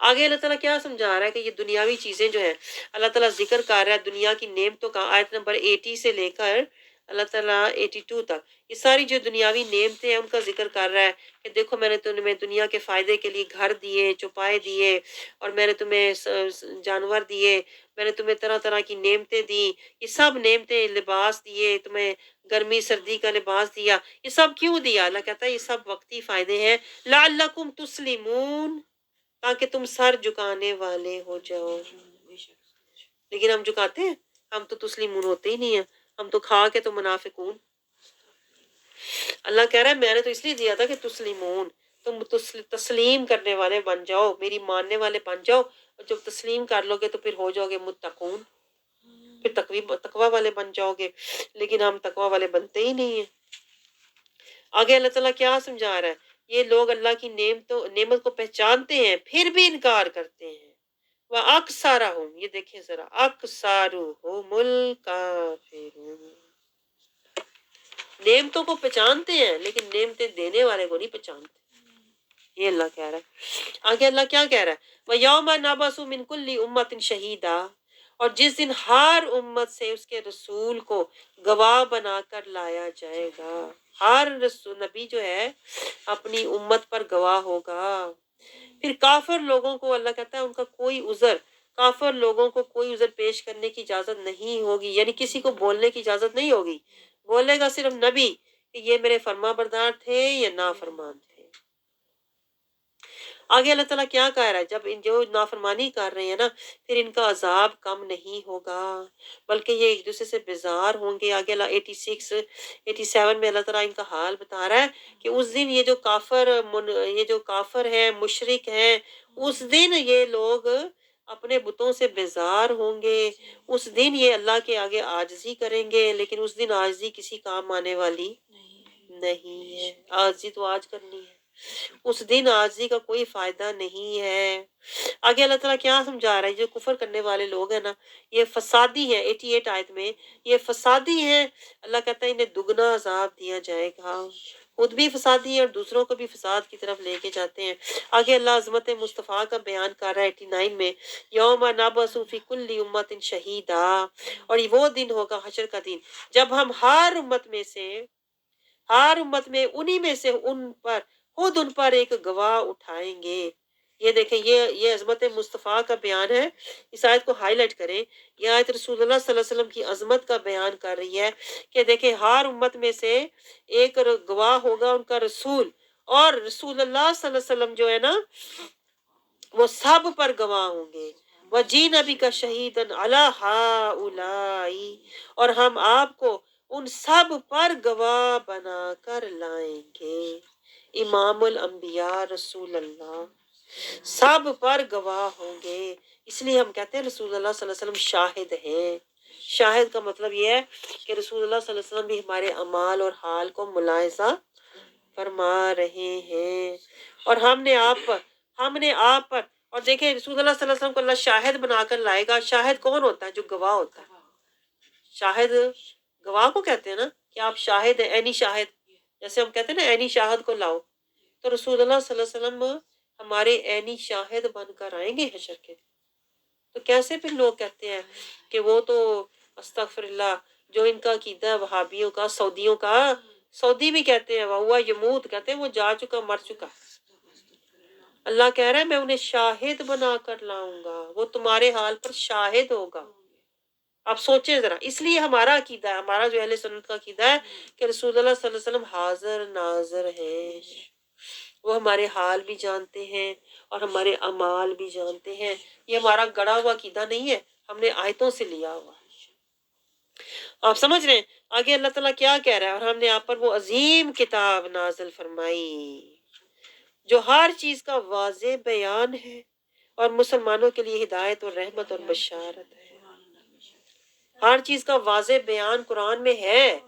A: آگے اللہ تعالیٰ کیا سمجھا رہا ہے کہ یہ دنیاوی چیزیں جو ہیں اللہ تعالیٰ ذکر کر رہا ہے دنیا کی نعمتوں کا، آیت نمبر 80 سے لے کر اللہ تعالیٰ 82 تک، یہ ساری جو دنیاوی نعمتیں ہیں ان کا ذکر کر رہا ہے کہ دیکھو میں نے تمہیں دنیا کے فائدے کے لیے گھر دیے، چوپائے دیے، اور میں نے تمہیں جانور دیے، میں نے تمہیں طرح طرح کی نعمتیں دی، یہ سب نعمتیں، لباس دیے تمہیں، گرمی سردی کا لباس دیا، یہ سب کیوں دیا؟ اللہ کہتا ہے یہ سب وقتی فائدے ہیں، لعلکم تسلمون، تاکہ تم سر جھکانے والے ہو جاؤ۔ لیکن ہم جھکاتے ہیں؟ ہم تو تسلیمون ہوتے ہی نہیں ہیں، ہم تو کھا کے تو منافقون۔ اللہ کہہ رہا ہے میں نے تو اس لیے دیا تھا کہ تسلیمون، تم تسلیم کرنے والے بن جاؤ، میری ماننے والے بن جاؤ، اور جب تسلیم کر لو گے تو پھر ہو جاؤ گے متقون، پھر تقوی والے بن جاؤ گے، لیکن ہم تقوی والے بنتے ہی نہیں ہیں۔ آگے اللہ تعالیٰ کیا سمجھا رہا ہے؟ یہ لوگ اللہ کی نعمت کو پہچانتے ہیں پھر بھی انکار کرتے ہیں، وَأَكْثَرَهُمْ، یہ دیکھیں ذرا، أَكْثَرُهُمُ الْكَافِرُونَ، نعمتوں کو پہچانتے ہیں لیکن نعمتیں دینے والے کو نہیں پہچانتے، یہ اللہ کہہ رہا ہے۔ آگے اللہ کیا کہہ رہا ہے؟ وَيَوْمَ نَبْعَثُ مِنْ كُلِّ أُمَّةٍ شَهِيدًا، اور جس دن ہر امت سے اس کے رسول کو گواہ بنا کر لایا جائے گا، ہر رسول نبی جو ہے اپنی امت پر گواہ ہوگا۔ پھر کافر لوگوں کو اللہ کہتا ہے ان کا کوئی عذر، کافر لوگوں کو کوئی عذر پیش کرنے کی اجازت نہیں ہوگی، یعنی کسی کو بولنے کی اجازت نہیں ہوگی، بولے گا صرف نبی کہ یہ میرے فرما بردار تھے یا نافرمان تھے۔ آگے اللہ تعالیٰ کیا کہہ رہا ہے؟ جب ان جو نافرمانی کر رہے ہیں نا، پھر ان کا عذاب کم نہیں ہوگا بلکہ یہ ایک دوسرے سے بیزار ہوں گے۔ آگے اللہ 86 87 میں اللہ تعالیٰ ان کا حال بتا رہا ہے کہ اس دن یہ جو کافر ہیں، مشرک ہیں، اس دن یہ لوگ اپنے بتوں سے بیزار ہوں گے، اس دن یہ اللہ کے آگے عاجزی کریں گے، لیکن اس دن عاجزی کسی کام آنے والی نہیں ہے۔ عاجزی تو آج کرنی ہے، اس دن عاجزی کا کوئی فائدہ نہیں ہے۔ آگے اللہ تعالیٰ کیا سمجھا رہا ہے؟ جو کفر کرنے والے لوگ ہیں نا، یہ فسادی ہیں، 88 آیت میں یہ فسادی ہیں، اللہ کہتا ہے انہیں دگنا عذاب دیا جائے گا، خود بھی فسادی ہیں اور دوسروں کو بھی فساد کی طرف لے کے جاتے ہیں۔ آگے اللہ عظمت مصطفیٰ کا بیان کر رہا ہے 89 میں، یوم نبعث فی کل امت شہیدا، اور یہ وہ دن ہوگا حشر کا دن جب ہم ہر امت میں انہی میں سے خود ان پر ایک گواہ اٹھائیں گے۔ یہ دیکھیں یہ عظمت مصطفیٰ کا بیان ہے، اس آیت کو ہائی لائٹ کریں، یہ آیت رسول اللہ صلی اللہ علیہ وسلم کی عظمت کا بیان کر رہی ہے کہ دیکھیں ہر امت میں سے ایک گواہ ہوگا ان کا رسول، اور رسول اللہ صلی اللہ علیہ وسلم جو ہے نا وہ سب پر گواہ ہوں گے۔ وَجِئْنَا بِكَ شَهِيدًا عَلَىٰ هَٰؤُلَاءِ، اور ہم آپ کو ان سب پر گواہ بنا کر لائیں گے۔ امام الانبیاء رسول اللہ سب پر گواہ ہوں گے، اس لیے ہم کہتے ہیں رسول اللہ صلی اللہ علیہ وسلم شاہد ہیں۔ شاہد کا مطلب یہ ہے کہ رسول اللہ صلی اللہ علیہ وسلم بھی ہمارے اعمال اور حال کو ملاحظہ فرما رہے ہیں، اور ہم نے آپ پر اور دیکھیں رسول اللہ صلی اللہ علیہ وسلم کو اللہ شاہد بنا کر لائے گا۔ شاہد کون ہوتا ہے؟ جو گواہ ہوتا ہے۔ شاہد گواہ کو کہتے ہیں نا کہ آپ شاہد ہیں، عینی شاہد، جیسے ہم کہتے ہیں نا عینی شاہد کو لاؤ، تو رسول اللہ صلی اللہ علیہ وسلم ہمارے عینی شاہد بن کر آئیں گے حشر کے۔ تو کیسے پھر لوگ کہتے ہیں کہ وہ تو استغفر اللہ، جو ان کا عقیدہ ہے وہابیوں کا، سعودیوں کا، سعودی بھی کہتے ہیں وہ یموت، کہتے ہیں وہ جا چکا، مر چکا۔ اللہ کہہ رہا ہے میں انہیں شاہد بنا کر لاؤں گا، وہ تمہارے حال پر شاہد ہوگا۔ آپ سوچیں ذرا، اس لیے ہمارا عقیدہ ہے، ہمارا جو اہل سنت کا عقیدہ ہے کہ رسول اللہ صلی اللہ علیہ وسلم حاضر ناظر ہیں، وہ ہمارے حال بھی جانتے ہیں اور ہمارے اعمال بھی جانتے ہیں۔ یہ ہمارا گڑا ہوا عقیدہ نہیں ہے، ہم نے آیتوں سے لیا ہوا۔ آپ سمجھ رہے ہیں؟ آگے اللہ تعالیٰ کیا کہہ رہا ہے؟ اور ہم نے آپ پر وہ عظیم کتاب نازل فرمائی جو ہر چیز کا واضح بیان ہے اور مسلمانوں کے لیے ہدایت اور رحمت اور بشارت ہے۔ ہر چیز کا واضح بیان قرآن میں ہے،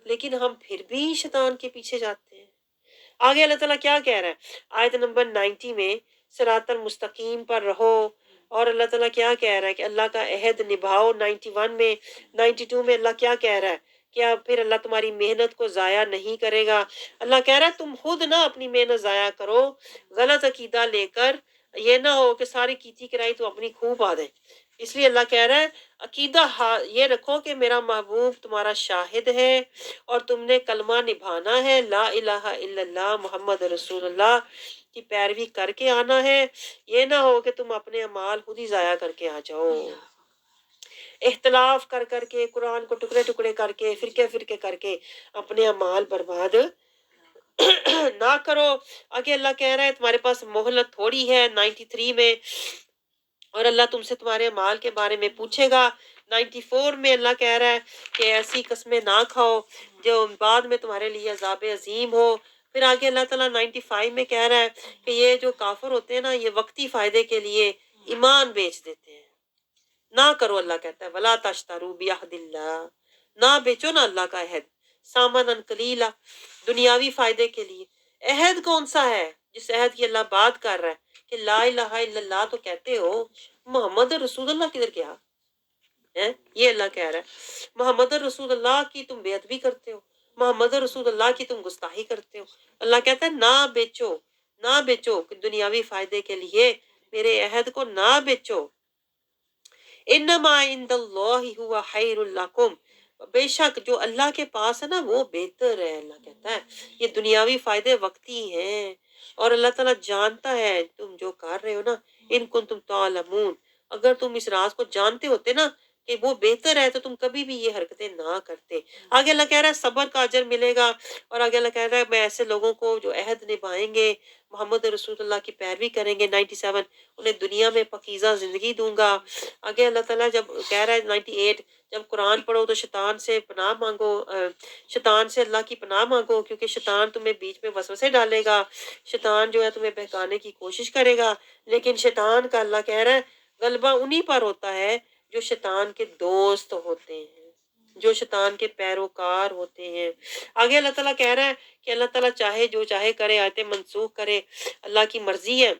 A: لیکن ہم پھر بھی شیطان کے پیچھے جاتے ہیں۔ آگے اللہ تعالیٰ کیا کہہ رہا ہے؟ آیت نمبر 90 میں صراط المستقیم پر رہو، اور اللہ تعالیٰ کیا کہہ رہا ہے کہ اللہ کا عہد نبھاؤ۔ 91 میں 92 میں اللہ کیا کہہ رہا ہے؟ کیا پھر اللہ تمہاری محنت کو ضائع نہیں کرے گا؟ اللہ کہہ رہا ہے تم خود نہ اپنی محنت ضائع کرو غلط عقیدہ لے کر، یہ نہ ہو کہ ساری کیتی کرائی تو اپنی خوب پا دیں. اس لیے اللہ کہہ رہا ہے عقیدہ یہ رکھو کہ میرا محبوب تمہارا شاہد ہے اور تم نے کلمہ نبھانا ہے، لا الہ الا اللہ محمد رسول اللہ کی پیروی کر کے آنا ہے. یہ نہ ہو کہ تم اپنے اعمال خود ہی ضائع کر کے آ جاؤ، اختلاف کر کر کے، قرآن کو ٹکڑے ٹکڑے کر کے، فرقے فرقے کر کے اپنے اعمال برباد نہ کرو. آگے اللہ کہہ رہا ہے تمہارے پاس مہلت تھوڑی ہے 93 میں، اور اللہ تم سے تمہارے مال کے بارے میں پوچھے گا. 94 میں اللہ کہہ رہا ہے کہ ایسی قسمیں نہ کھاؤ جو بعد میں تمہارے لیے عذاب عظیم ہو. پھر آگے اللہ تعالیٰ 95 میں کہہ رہا ہے کہ یہ جو کافر ہوتے ہیں نا، یہ وقتی فائدے کے لیے ایمان بیچ دیتے ہیں. نہ کرو، اللہ کہتا ہے ولا تشتروا بعہد اللہ، نہ بیچو نا اللہ کا عہد سامنا قلیلا، دنیاوی فائدے کے لیے. عہد کون سا ہے جس عہد کی اللہ بات کر رہا ہے کہ لا الہ الا اللہ تو کہتے ہو، محمد رسول اللہ کدھر گیا ہے؟ یہ اللہ کہہ رہا ہے محمد رسول اللہ کی تم بے ادبی کرتے ہو، محمد رسول اللہ کی تم گستاخی کرتے ہو. اللہ کہتا ہے نہ بیچو، نہ بیچو کہ دنیاوی فائدے کے لیے میرے عہد کو نہ بیچو. انما عند اللہ ہوا خیر لکم، بے شک جو اللہ کے پاس ہے نا وہ بہتر ہے. اللہ کہتا ہے یہ دنیاوی فائدے وقتی ہیں، اور اللہ تعالیٰ جانتا ہے تم جو کر رہے ہو نا. ان کنتم تعلمون، اگر تم اس راز کو جانتے ہوتے نا کہ وہ بہتر ہے تو تم کبھی بھی یہ حرکتیں نہ کرتے. آگے اللہ کہہ رہا ہے صبر کا اجر ملے گا، اور آگے اللہ کہہ رہا ہے میں ایسے لوگوں کو جو عہد نبھائیں گے، محمد رسول اللہ کی پیروی کریں گے 97، انہیں دنیا میں پاکیزہ زندگی دوں گا. آگے اللہ تعالیٰ جب کہہ رہا ہے 98، جب قرآن پڑھو تو شیطان سے پناہ مانگو، شیطان سے اللہ کی پناہ مانگو، کیونکہ شیطان تمہیں بیچ میں وسوسے ڈالے گا، شیطان جو ہے تمہیں بہکانے کی کوشش کرے گا. لیکن شیطان کا اللہ کہہ رہا ہے غلبہ انہی پر ہوتا ہے جو شیطان کے دوست ہوتے ہیں، جو شیطان کے پیروکار ہوتے ہیں. آگے اللہ تعالیٰ کہہ رہا ہے کہ اللہ تعالیٰ چاہے جو چاہے کرے، آیتیں منسوخ کرے، اللہ کی مرضی ہے.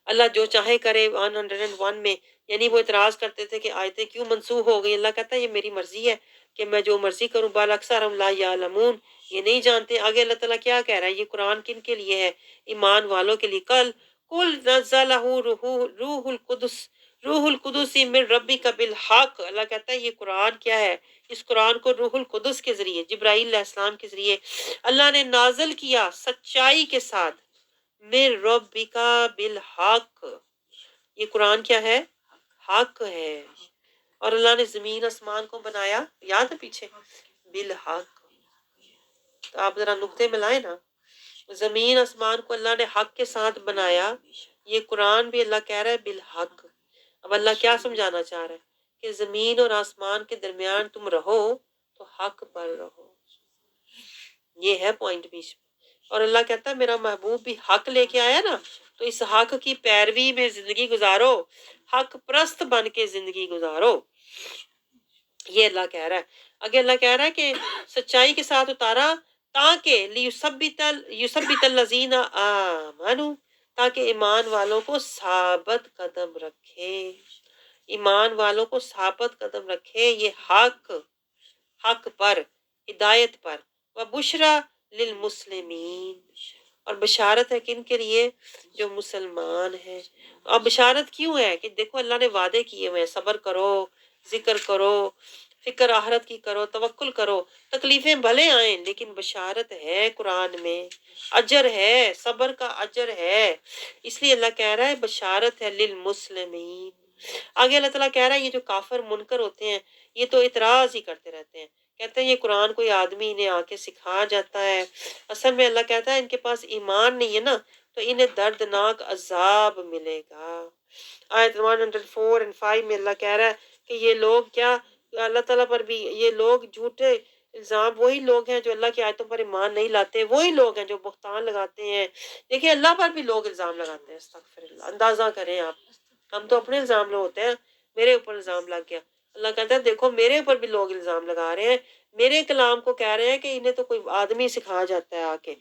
A: اللہ جو چاہے کرے 101 میں، یعنی وہ اعتراض کرتے تھے کہ آیتیں کیوں منسوخ ہو گئی. اللہ کہتا ہے یہ میری مرضی ہے کہ میں جو مرضی کروں. بل اکثرہم لا یعلمون، یہ نہیں جانتے. آگے اللہ تعالیٰ کیا کہہ رہا ہے، یہ قرآن کن کے لیے ہے؟ ایمان والوں کے لیے. کل نزلہ روح القدس، روح القدس من ربک بالحق. اللہ کہتا ہے یہ قرآن کیا ہے، اس قرآن کو روح القدس کے ذریعے، جبرائیل علیہ السلام کے ذریعے اللہ نے نازل کیا سچائی کے ساتھ. من ربک بالحق، یہ قرآن کیا ہے؟ حق ہے. اور اللہ نے زمین آسمان کو بنایا، یاد ہے پیچھے، بالحق. تو آپ ذرا نقطے میں لائیں نا، زمین آسمان کو اللہ نے حق کے ساتھ بنایا. یہ قرآن بھی اللہ کہہ رہا ہے بالحق. اب اللہ کیا سمجھانا چاہ رہا ہے کہ زمین اور آسمان کے درمیان تم رہو تو حق پر رہو. یہ ہے پوائنٹ بیچ میں. اور اللہ کہتا ہے میرا محبوب بھی حق لے کے آیا نا، تو اس حق کی پیروی میں زندگی گزارو، حق پرست بن کے زندگی گزارو. یہ اللہ کہہ رہا ہے. آگے اللہ کہہ رہا ہے کہ سچائی کے ساتھ اتارا تاکہ یثبت الذین آمنوا، تاکہ ایمان والوں کو ثابت قدم رکھے، ایمان والوں کو ثابت قدم رکھے. یہ حق پر، ہدایت پر. وبشرا للمسلمین، اور بشارت ہے کن کے لیے؟ جو مسلمان ہیں. اور بشارت کیوں ہے کہ دیکھو اللہ نے وعدے کیے ہوئے ہیں، صبر کرو، ذکر کرو، فکر آخرت کی کرو، توکل کرو. تکلیفیں بھلے آئیں لیکن بشارت ہے قرآن میں، اجر ہے، صبر کا اجر ہے. اس لیے اللہ کہہ رہا ہے بشارت ہے للمسلمین. آگے اللہ تعالیٰ کہہ رہا ہے یہ جو کافر منکر ہوتے ہیں یہ تو اعتراض ہی کرتے رہتے ہیں، کہتے ہیں یہ قرآن کوئی آدمی انہیں آ کے سکھا جاتا ہے. اصل میں اللہ کہتا ہے ان کے پاس ایمان نہیں ہے نا، تو انہیں دردناک عذاب ملے گا. آیت 104 اور 5 میں اللہ کہہ رہا ہے کہ یہ لوگ کیا، اللہ تعالیٰ پر بھی یہ لوگ جھوٹے الزام، وہی لوگ ہیں جو اللہ کی آیتوں پر ایمان نہیں لاتے، وہی لوگ ہیں جو بہتان لگاتے ہیں. دیکھیں اللہ پر بھی لوگ الزام لگاتے ہیں، استغفر اللہ. اندازہ کریں آپ، ہم تو اپنے الزام لوگ ہوتے ہیں، میرے اوپر الزام لگ گیا. اللہ کہتا ہے دیکھو میرے اوپر بھی لوگ الزام لگا رہے ہیں، میرے کلام کو کہہ رہے ہیں کہ انہیں تو کوئی آدمی سکھا جاتا ہے آ کے.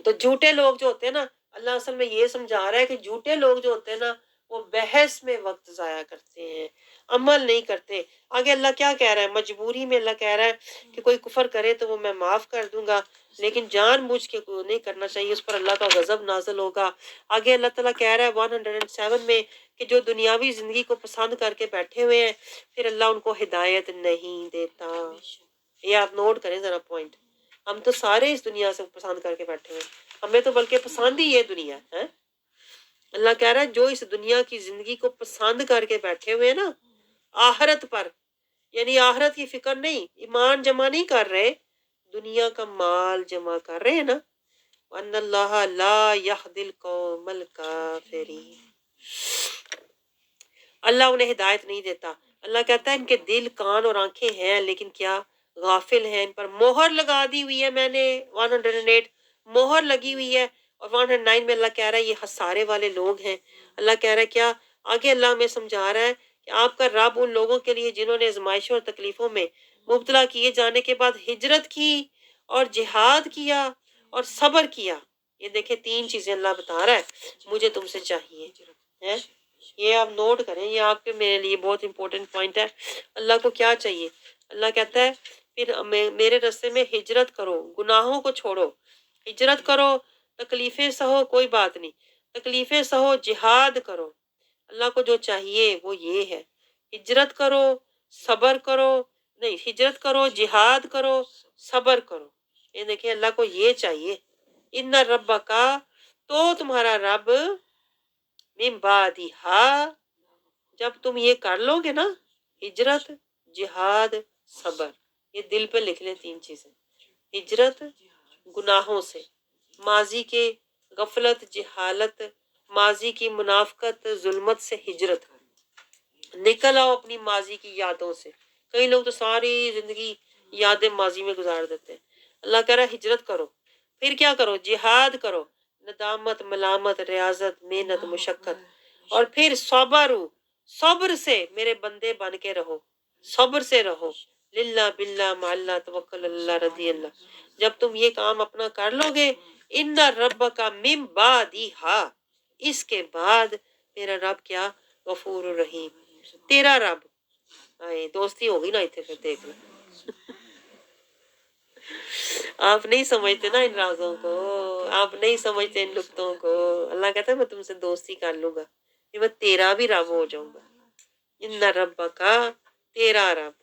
A: تو جھوٹے لوگ جو ہوتے ہیں نا، اللہ اصل میں یہ سمجھا رہا ہے کہ جھوٹے لوگ جو ہوتے ہیں نا وہ بحث میں وقت ضائع کرتے ہیں، عمل نہیں کرتے۔ آگے اللہ کیا کہہ رہا ہے؟ مجبوری میں اللہ کہہ رہا ہے کہ کوئی کفر کرے تو وہ میں معاف کر دوں گا، لیکن جان بوجھ کے کوئی نہیں کرنا چاہیے، اس پر اللہ کا غضب نازل ہوگا۔ آگے اللہ تعالیٰ کہہ رہا ہے 107 میں کہ جو دنیاوی زندگی کو پسند کر کے بیٹھے ہوئے ہیں پھر اللہ ان کو ہدایت نہیں دیتا۔ یہ آپ نوٹ کریں ذرا پوائنٹ، ہم تو سارے اس دنیا سے پسند کر کے بیٹھے ہوئے ہیں، ہمیں تو بلکہ پسند ہی یہ دنیا ہے۔ اللہ کہہ رہا ہے جو اس دنیا کی زندگی کو پسند کر کے بیٹھے ہوئے ہیں نا، آخرت پر یعنی آخرت کی فکر نہیں، ایمان جمع نہیں کر رہے، دنیا کا مال جمع کر رہے ہیں نا، وَأَنَّ اللَّهَ لَا يَهْدِي الْقَوْمَ الْكَافِرِينَ، اللہ انہیں ہدایت نہیں دیتا۔ اللہ کہتا ہے ان کے دل، کان اور آنکھیں ہیں لیکن کیا غافل ہیں، ان پر مہر لگا دی ہوئی ہے میں نے، 108 مہر لگی ہوئی ہے، اور 109 میں اللہ کہہ رہا ہے یہ ہسارے والے لوگ ہیں۔ اللہ کہہ رہا ہے کیا؟ آگے اللہ ہمیں سمجھا رہا ہے کہ آپ کا رب ان لوگوں کے لیے جنہوں نے آزمائشوں اور تکلیفوں میں مبتلا کیے جانے کے بعد ہجرت کی اور جہاد کیا اور صبر کیا، یہ دیکھیں 3 چیزیں اللہ بتا رہا ہے مجھے تم سے چاہیے ہے۔ یہ آپ نوٹ کریں، یہ آپ کے میرے لیے بہت امپورٹنٹ پوائنٹ ہے۔ اللہ کو کیا چاہیے؟ اللہ کہتا ہے پھر میرے راستے میں ہجرت کرو، گناہوں کو چھوڑو، ہجرت کرو، تکلیفیں سہو، کوئی بات نہیں، تکلیفیں سہو، جہاد کرو۔ اللہ کو جو چاہیے وہ یہ ہے، ہجرت کرو، صبر کرو، نہیں ہجرت کرو، جہاد کرو، صبر کرو۔ یہ دیکھیں اللہ کو یہ چاہیے، ان رب کا، تو تمہارا رب، من بعدہا، جب تم یہ کر لو گے نا، ہجرت، جہاد، صبر، یہ دل پہ لکھ لیں 3 چیزیں، ہجرت گناہوں سے، ماضی کے غفلت، جہالت، ماضی کی منافقت، ظلمت سے ہجرت، نکل آؤ اپنی ماضی کی یادوں سے۔ کئی لوگ تو ساری زندگی یادیں ماضی میں گزار دیتے ہیں۔ اللہ کہہ رہا ہے ہجرت کرو، پھر کیا کرو؟ جہاد کرو، ندامت، ملامت، ریاضت، محنت، مشقت، اور پھر صبر سے میرے بندے بن کے رہو، صبر سے رہو، للہ باللہ مع اللہ توکل اللہ رضی اللہ۔ جب تم یہ کام اپنا کر لو گے، ان رب کا من بعدہا، اس کے بعد میرا رب کیا؟ غفور الرحیم، تیرا رب، دوستی ہوگی نا اتنے، پھر دیکھ لو آپ نہیں سمجھتے نا ان رازوں کو، آپ نہیں سمجھتے ان نکتوں کو۔ اللہ کہتا ہے میں تم سے دوستی کر لوں گا، میں تیرا بھی رب ہو جاؤں گا، ان رب کا، تیرا رب۔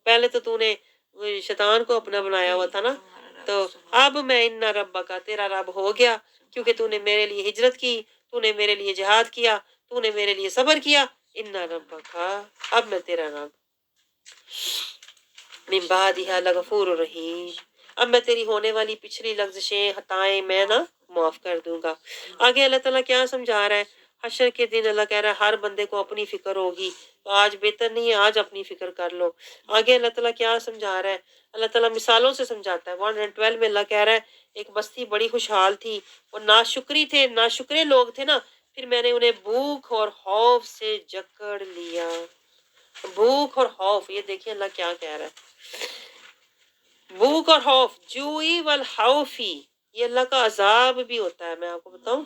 A: پہلے تو نے شیطان کو اپنا بنایا ہوا تھا نا، تو اب میں ان رب کا، تیرا رب ہو گیا، کیونکہ تو نے میرے لیے ہجرت کی، تو نے میرے لیے جہاد کیا، تو نے میرے لیے صبر کیا، ان رب کا، اب میں تیرا رب، من بعدہا لغفور الرحیم، اب میں تیری ہونے والی پچھلی لغزشیں، خطائیں میں نا معاف کر دوں گا۔ آگے اللہ تعالیٰ کیا سمجھا رہا ہے؟ حشر کے دن اللہ کہہ رہا ہے ہر بندے کو اپنی فکر ہوگی، تو آج بہتر نہیں ہے آج اپنی فکر کر لو۔ آگے اللہ تعالیٰ کیا سمجھا رہا ہے؟ اللہ تعالیٰ مثالوں سے سمجھاتا ہے۔ 112 میں اللہ کہہ رہا ہے ایک بستی بڑی خوشحال تھی، وہ ناشکری تھے، ناشکرے لوگ تھے نا، پھر میں نے انہیں بھوک اور خوف سے جکڑ لیا۔ بھوک اور خوف، یہ دیکھیں اللہ کیا کہہ رہا ہے، بھوک اور خوف، جوئی والخوفی، یہ اللہ کا عذاب بھی ہوتا ہے۔ میں آپ کو بتاؤں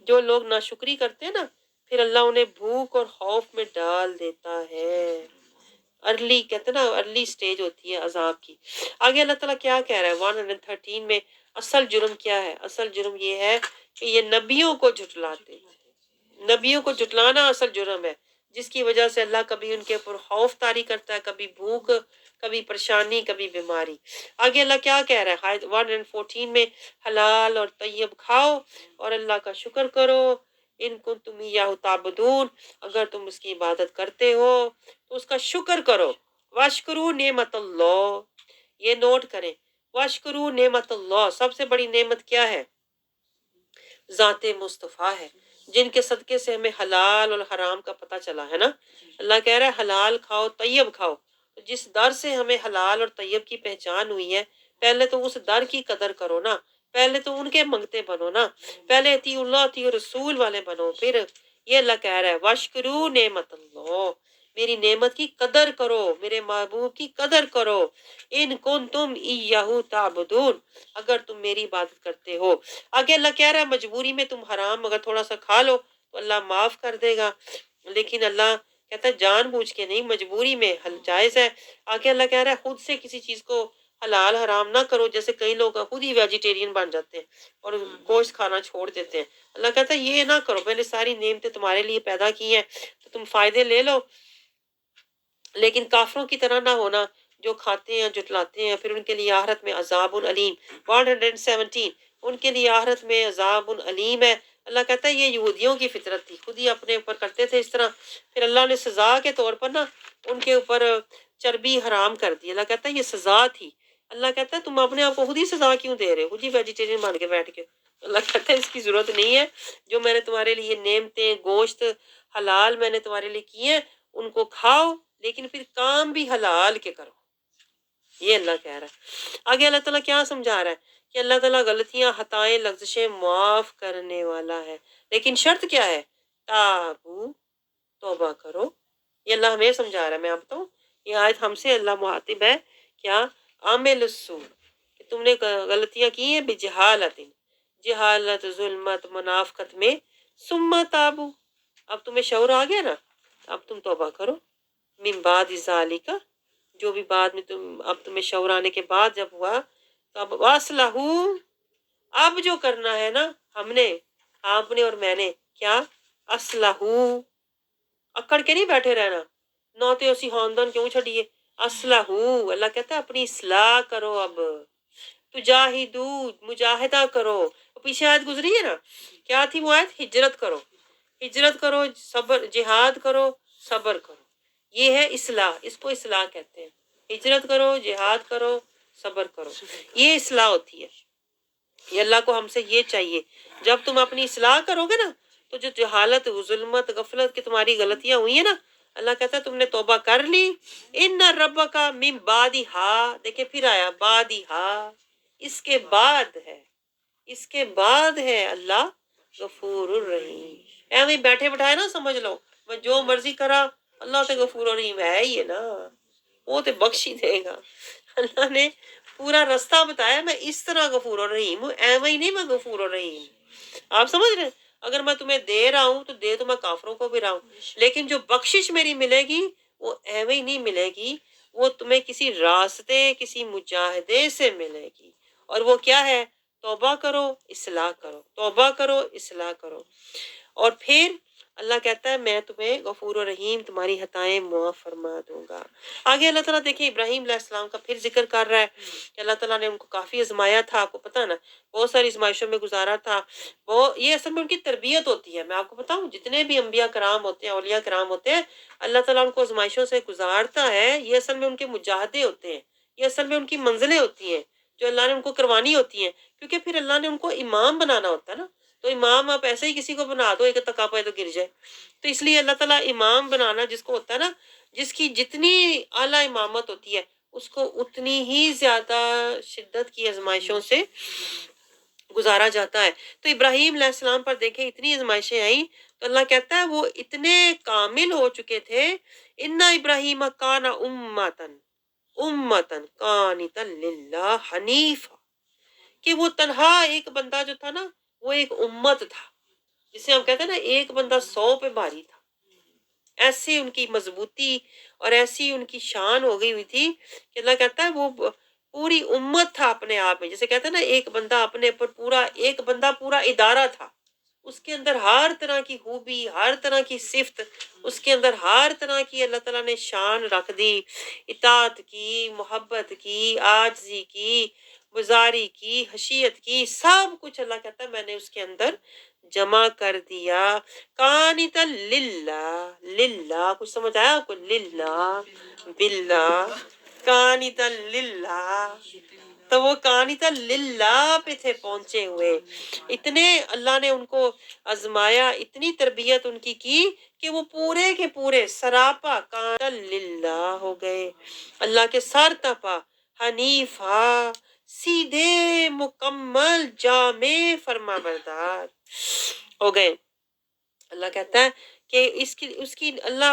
A: جو لوگ ناشکری کرتے ہیں نا، پھر اللہ انہیں بھوک اور خوف میں ڈال دیتا ہے۔ ارلی کہتے ہیں نا، ارلی سٹیج ہوتی ہے عذاب کی۔ آگے اللہ تعالیٰ کیا کہہ رہا ہے 113 میں؟ اصل جرم کیا ہے؟ اصل جرم یہ ہے کہ یہ نبیوں کو جھٹلاتے تھے، نبیوں کو جھٹلانا اصل جرم ہے، جس کی وجہ سے اللہ کبھی ان کے اوپر خوف طاری کرتا ہے، کبھی بھوک، کبھی پریشانی، کبھی بیماری۔ آگے اللہ کیا کہہ رہا ہے 114 میں؟ حلال اور طیب کھاؤ اور اللہ کا شکر کرو، ان کنتم ایاہ تعبدون، اگر تم اس کی عبادت کرتے ہو تو اس کا شکر کرو۔ واشکرو نعمت اللہ، یہ نوٹ کریں، واشکرو نعمت اللہ، سب سے بڑی نعمت کیا ہے؟ ذات مصطفیٰ ہے، جن کے صدقے سے ہمیں حلال اور حرام کا پتہ چلا ہے نا۔ اللہ کہہ رہا ہے حلال کھاؤ، طیب کھاؤ، جس در سے ہمیں حلال اور طیب کی پہچان ہوئی ہے، پہلے تو اس در کی قدر کرو نا، پہلے تو ان کے منگتے بنو نا، پہلے اطیع اللہ اطیع رسول والے بنو۔ پھر یہ اللہ کہہ رہا ہے واشکرو نعمت اللہ، میری نعمت کی قدر کرو، میرے محبوب کی قدر کرو، ان کنتم ایاہ تعبدون، اگر تم میری عبادت کرتے ہو۔ آگے اللہ کہہ رہا ہے مجبوری میں تم حرام اگر تھوڑا سا کھا لو تو اللہ معاف کر دے گا، لیکن اللہ کہتا ہے جان بوجھ کے نہیں، مجبوری میں جائز ہے۔ آگے اللہ کہہ رہا ہے خود سے کسی چیز کو حلال حرام نہ کرو، جیسے کئی لوگ خود ہی ویجیٹیرین بن جاتے ہیں اور گوشت کھانا چھوڑ دیتے ہیں۔ اللہ کہتا ہے یہ نہ کرو، میں نے ساری نعمتیں تمہارے لیے پیدا کی ہیں تو تم فائدے لے لو، لیکن کافروں کی طرح نہ ہونا جو کھاتے ہیں جٹلاتے ہیں، پھر ان کے لیے آخرت میں عذاب العلیم۔ 117 ان کے لیے آخرت میں عذاب العلیم ہے۔ اللہ کہتا ہے یہ یہودیوں کی فطرت تھی، خود ہی اپنے اوپر کرتے تھے اس طرح، پھر اللہ نے سزا کے طور پر نا ان کے اوپر چربی حرام کر دی۔ اللہ کہتا ہے یہ سزا تھی۔ اللہ کہتا ہے تم اپنے آپ کو خود ہی سزا کیوں دے رہے ہو، خود ہی ویجیٹیرین بن کے بیٹھ کے۔ اللہ کہتا ہے اس کی ضرورت نہیں ہے، جو میں نے تمہارے لیے نعمتیں گوشت حلال میں نے تمہارے لیے کی ہیں ان کو کھاؤ، لیکن پھر کام بھی حلال کے کرو۔ یہ اللہ کہہ رہا ہے۔ آگے اللہ تعالیٰ کیا سمجھا رہا ہے کہ اللہ تعالیٰ غلطیاں خطائیں لغزشیں معاف کرنے والا ہے، لیکن شرط کیا ہے؟ تابو، توبہ کرو۔ یہ اللہ ہمیں سمجھا رہا ہے۔ میں آپ بتاؤں یہ آیت ہم سے اللہ مخاطب ہے کیا؟ عامل السوء، کہ تم نے غلطیاں کی ہیں بجہالت، جہالت ظلمت منافقت میں، ثم تابو، اب تمہیں شعور آ گیا نا، اب تم توبہ کرو، من بعد ذالک، جو بھی بعد میں اب تمہیں شعور آنے کے بعد جب ہوا تو اب واصلحو، اب جو کرنا ہے نا ہم نے، آپ نے اور میں نے، کیا؟ اصلحو، اکڑ کے نہیں بیٹھے رہنا، نہ تو اسی خاندان کیوں چھڑیے، اصلحو، اللہ کہتا ہے اپنی اصلاح کرو، اب تجاہدو، مجاہدہ کرو۔ پیچھے آیت گزری ہے نا، کیا تھی وہ آیت؟ ہجرت کرو، ہجرت کرو، صبر، جہاد کرو، صبر کرو، یہ ہے اصلاح، اس کو اصلاح کہتے ہیں۔ ہجرت کرو، جہاد کرو، صبر کرو، یہ اصلاح ہوتی ہے۔ یہ اللہ کو ہم سے یہ چاہیے، جب تم اپنی اصلاح کرو گے نا تو جو جہالت ظلمت غفلت کی تمہاری غلطیاں ہوئی ہیں نا، اللہ کہتا ہے تم نے توبہ کر لی، ان ربک من بعدھا، دیکھیں پھر آیا بعدھا، اس کے بعد ہے، اس کے بعد ہے اللہ غفور الرحیم۔ ایویں بیٹھے بٹھائے نا سمجھ لو میں جو مرضی کرا، اللہ تو غفور الرحیم ہے ہی ہے نا، وہ تو بخش ہی دے گا۔ اللہ نے پورا رستہ بتایا، میں اس طرح غفور الرحیم ہوں، ایویں ہی نہیں میں غفور الرحیم۔ آپ سمجھ رہے ہیں؟ اگر میں تمہیں دے رہا ہوں تو دے تو میں کافروں کو بھی رہا ہوں، لیکن جو بخشش میری ملے گی وہ ایویں ہی نہیں ملے گی، وہ تمہیں کسی راستے کسی مجاہدے سے ملے گی، اور وہ کیا ہے؟ توبہ کرو، اصلاح کرو، توبہ کرو، اصلاح کرو، اور پھر اللہ کہتا ہے میں تمہیں غفور و رحیم، تمہاری خطائیں معاف فرما دوں گا۔ آگے اللہ تعالیٰ دیکھیں ابراہیم علیہ السلام کا پھر ذکر کر رہا ہے کہ اللہ تعالیٰ نے ان کو کافی آزمایا تھا، آپ کو پتہ نا بہت ساری آزمائشوں میں گزارا تھا، وہ یہ اصل میں ان کی تربیت ہوتی ہے۔ میں آپ کو بتاؤں جتنے بھی انبیاء کرام ہوتے ہیں، اولیاء کرام ہوتے ہیں، اللہ تعالیٰ ان کو آزمائشوں سے گزارتا ہے، یہ اصل میں ان کے مجاہدے ہوتے ہیں، یہ اصل میں ان کی منزلیں ہوتی ہیں جو اللہ نے ان کو کروانی ہوتی ہیں، کیونکہ پھر اللہ نے ان کو امام بنانا ہوتا ہے نا، تو امام آپ ایسے ہی کسی کو بنا دو ایک تکا پائے تو گر جائے، تو اس لیے اللہ تعالیٰ امام بنانا جس کو ہوتا ہے نا، جس کی جتنی اعلیٰ امامت ہوتی ہے اس کو اتنی ہی زیادہ شدت کی آزمائشوں سے گزارا جاتا ہے۔ تو ابراہیم علیہ السلام پر دیکھیں اتنی آزمائشیں آئیں تو اللہ کہتا ہے وہ اتنے کامل ہو چکے تھے، ان ابراہیم کان امتن قانتا للہ حنیفا، کہ وہ تنہا ایک بندہ جو تھا نا وہ ایک امت تھا، جسے ہم کہتے ہیں نا ایک بندہ 100 پہ بھاری تھا، ایسی ان کی مضبوطی اور ایسی ان کی شان ہو گئی ہوئی تھی کہ اللہ کہتا ہے وہ پوری امت تھا اپنے آپ میں، جیسے کہتے ہیں نا ایک بندہ اپنے پر پورا، ایک بندہ پورا ادارہ تھا، اس کے اندر ہر طرح کی خوبی، ہر طرح کی صفت، اس کے اندر ہر طرح کی اللہ تعالیٰ نے شان رکھ دی، اطاعت کی، محبت کی، عاجزی کی، گزاری کی، خشیت کی، سب کچھ اللہ کہتا ہے میں نے اس کے اندر جمع کر دیا۔ قانتا للہ، للہ کچھ سمجھ آیا آپ کو؟ للہ باللہ، قانتا للہ، تو وہ قانتا للہ پہ تھے پہنچے ہوئے، اتنے اللہ نے ان کو آزمایا، اتنی تربیت ان کی کہ وہ پورے کے پورے سراپا قانتا للہ ہو گئے، اللہ کے سر تپا، حنیفہ، سیدھے مکمل جامع فرما بردار ہو گئے۔ اللہ کہتا ہے کہ اس کی اللہ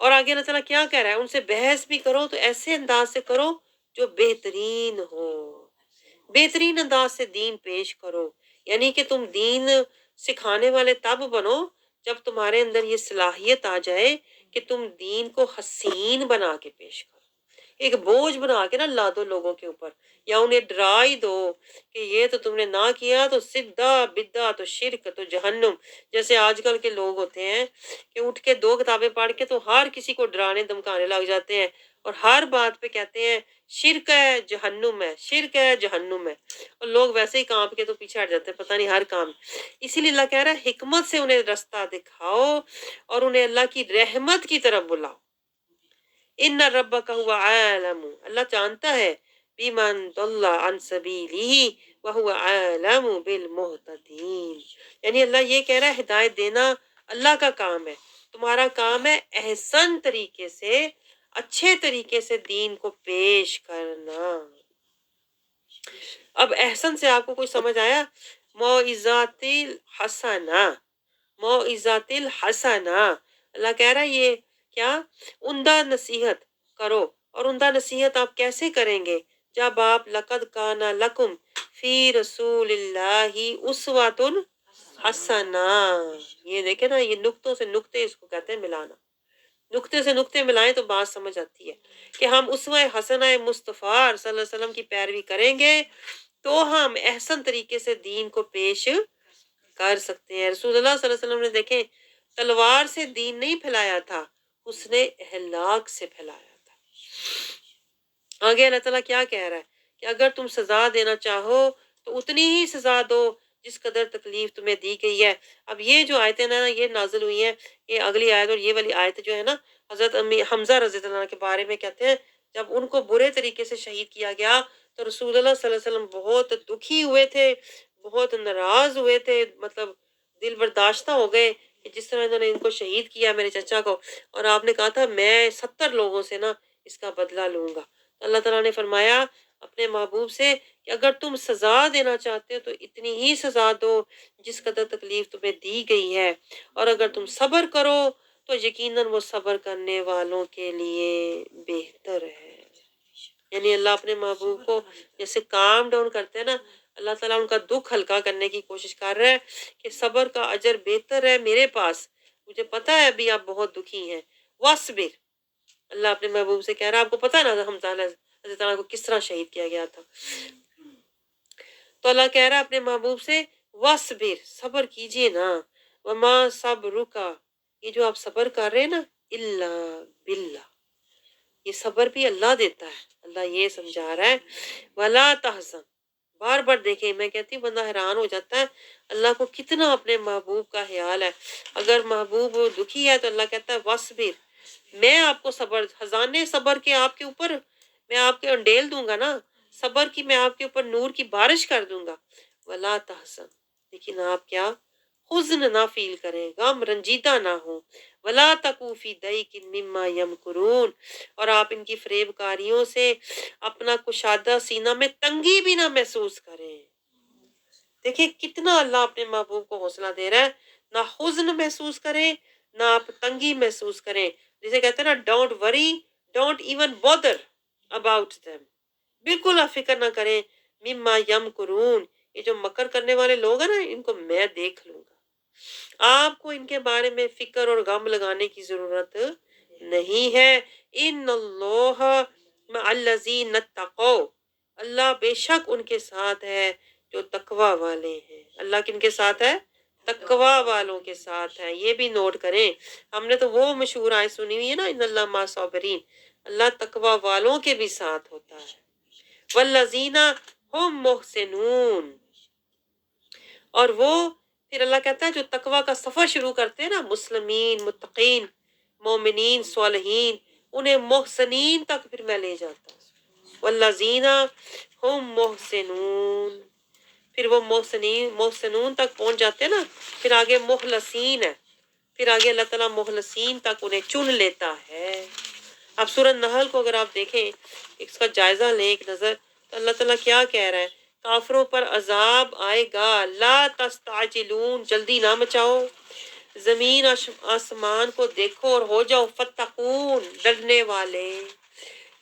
A: اور آگے اللہ تعالیٰ کیا کہہ رہا ہے، ان سے بحث بھی کرو تو ایسے انداز سے کرو جو بہترین ہو، بہترین انداز سے دین پیش کرو، یعنی کہ تم دین سکھانے والے تب بنو جب تمہارے اندر یہ صلاحیت آ جائے کہ تم دین کو حسین بنا کے پیش کرو، ایک بوجھ بنا کے نہ لا دو لوگوں کے اوپر، یا انہیں ڈرا ہی دو کہ یہ تو تم نے نہ کیا تو سدھا بدعت تو شرک تو جہنم، جیسے آج کل کے لوگ ہوتے ہیں کہ اٹھ کے 2 کتابیں پڑھ کے تو ہر کسی کو ڈرانے دھمکانے لگ جاتے ہیں، اور ہر بات پہ کہتے ہیں شرک ہے جہنم ہے، شرک ہے جہنم ہے، اور لوگ ویسے ہی کانپ کے تو پیچھے ہٹ جاتے ہیں، پتہ نہیں ہر کام۔ اسی لیے اللہ کہہ رہا ہے حکمت سے انہیں رستہ دکھاؤ اور انہیں اللہ کی رحمت کی طرف بلاؤ۔ ان ربک هو عالم، اللہ جانتا ہے بیمن ضل عن سبیلہ وهو عالم بالمہتدین، یعنی اللہ یہ کہہ رہا ہے ہدایت دینا اللہ کا کام ہے، تمہارا کام ہے احسن طریقے سے، اچھے طریقے سے دین کو پیش کرنا۔ اب احسن سے آپ کو کوئی سمجھ آیا؟ موعظات الحسنہ، موعظات الحسنہ، اللہ کہہ رہا ہے یہ کیا؟ عمدہ نصیحت کرو، اور عمدہ نصیحت آپ کیسے کریں گے؟ جب آپ لقد کان لکم فی رسول اللہ اسوۃ حسنہ، یہ دیکھیں نا، یہ نقطوں سے نقطے اس کو کہتے ہیں ملانا، نقطے سے نقطے ملائیں تو بات سمجھ آتی ہے کہ ہم اسوہ حسنہ مصطفیٰ صلی اللہ علیہ وسلم کی پیروی کریں گے تو ہم احسن طریقے سے دین کو پیش کر سکتے ہیں۔ رسول اللہ صلی اللہ علیہ وسلم نے دیکھیں تلوار سے دین نہیں پھیلایا تھا، اس نے اخلاق سے پھیلایا تھا۔ آگے اللہ تعالیٰ کیا کہہ رہا ہے کہ اگر تم سزا دینا چاہو تو اتنی ہی سزا دو جس قدر تکلیف تمہیں دی گئی ہے۔ اب یہ جو آیتیں نا یہ نازل ہوئی ہیں، یہ اگلی آیت اور یہ والی آیت جو ہے نا، حضرت حمزہ رضی اللہ عنہ کے بارے میں کہتے ہیں جب ان کو برے طریقے سے شہید کیا گیا تو رسول اللہ صلی اللہ علیہ وسلم بہت دکھی ہوئے تھے، بہت ناراض ہوئے تھے، مطلب دل برداشتہ ہو گئے کہ جس طرح انہوں نے ان کو شہید کیا میرے چچا کو، اور آپ نے کہا تھا میں 70 لوگوں سے نا اس کا بدلہ لوں گا۔ اللہ تعالیٰ نے فرمایا اپنے محبوب سے کہ اگر تم سزا دینا چاہتے ہو تو اتنی ہی سزا دو جس قدر تکلیف تمہیں دی گئی ہے، اور اگر تم صبر کرو تو یقیناً وہ صبر کرنے والوں کے لیے بہتر ہے۔ یعنی اللہ اپنے محبوب کو جیسے کام ڈاؤن کرتے ہیں نا، اللہ تعالیٰ ان کا دکھ ہلکا کرنے کی کوشش کر رہا ہے کہ صبر کا اجر بہتر ہے میرے پاس، مجھے پتا ہے ابھی آپ بہت دکھی ہیں، وَاصْبِرْ، اللہ اپنے محبوب سے کہہ رہا ہے آپ کو پتا نا ہم حضرت تعالیٰ کو کس طرح شہید کیا گیا تھا، تو اللہ کہہ رہا ہے اپنے محبوب سے وَاصْبِرْ، صبر کیجئے نا، وَمَا صَبْرُكَ، یہ جو آپ صبر کر رہے ہیں نا، إِلَّا بِاللَّهِ، یہ صبر بھی اللہ دیتا ہے۔ اللہ یہ سمجھا رہا ہے وَلَا تَحْزَنْ، بار بار دیکھیں میں کہتی ہوں بندہ حیران ہو جاتا ہے اللہ کو کتنا اپنے محبوب کا خیال ہے۔ اگر محبوب دکھی ہے تو اللہ کہتا ہے وَاصْبِرْ، میں آپ کو صبر، خزانے صبر کے آپ کے اوپر میں آپ کے انڈیل دوں گا نا، صبر کی میں آپ کے اوپر نور کی بارش کر دوں گا۔ وَلَا تَحْزَنْ، لیکن آپ کیا حزن نہ فیل کریں، غم رنجیدہ نہ ہوں۔ وَلَا تَكُوا فِي ضَيْقٍ مِّمَّا يَمْكُرُونَ، اور آپ ان کی فریب کاریوں سے اپنا کشادہ سینہ میں تنگی بھی نہ محسوس کریں۔ دیکھیں کتنا اللہ اپنے محبوب کو حوصلہ دے رہا ہے، نہ حزن محسوس کریں نہ آپ تنگی محسوس کریں، جسے کہتے ہیں نا don't worry, don't even bother about them، بالکل آپ فکر نہ کریں، مما یمکرون، یہ جو مکر کرنے والے لوگ ہیں نا ان کو میں دیکھ لوں گا، آپ کو ان کے بارے میں فکر اور غم لگانے کی ضرورت نہیں ہے۔ ان اللہ مع الذین اتقوا، اللہ بے شک ان کے ساتھ ہے جو تقوی والے ہیں۔ اللہ کن کے ساتھ ہے؟ تقوی والوں کے ساتھ ہے، یہ بھی نوٹ کریں۔ ہم نے تو وہ مشہور آیت سنی ہوئی ہے نا ان اللہ مع الصابرین، اللہ تقوی والوں کے بھی ساتھ ہوتا ہے۔ والذین هم محسنون، اور وہ پھر اللہ کہتا ہے جو تقوی کا سفر شروع کرتے ہیں نا، مسلمین، متقین، مومنین، صالحین، انہیں محسنین تک پھر میں لے جاتا ہوں۔ والذین هم محسنون، پھر وہ محسنون تک پہنچ جاتے ہیں نا، پھر آگے مخلصین ہے، پھر آگے اللہ تعالیٰ مخلصین تک انہیں چن لیتا ہے۔ اب سورہ نحل کو اگر آپ دیکھیں، اس کا جائزہ لیں ایک نظر، تو اللہ تعالیٰ کیا کہہ رہا ہے؟ کافروں پر عذاب آئے گا، لا تستعجلون، جلدی نہ مچاؤ، زمین آسمان کو دیکھو اور ہو جاؤ فتقون ڈرنے والے.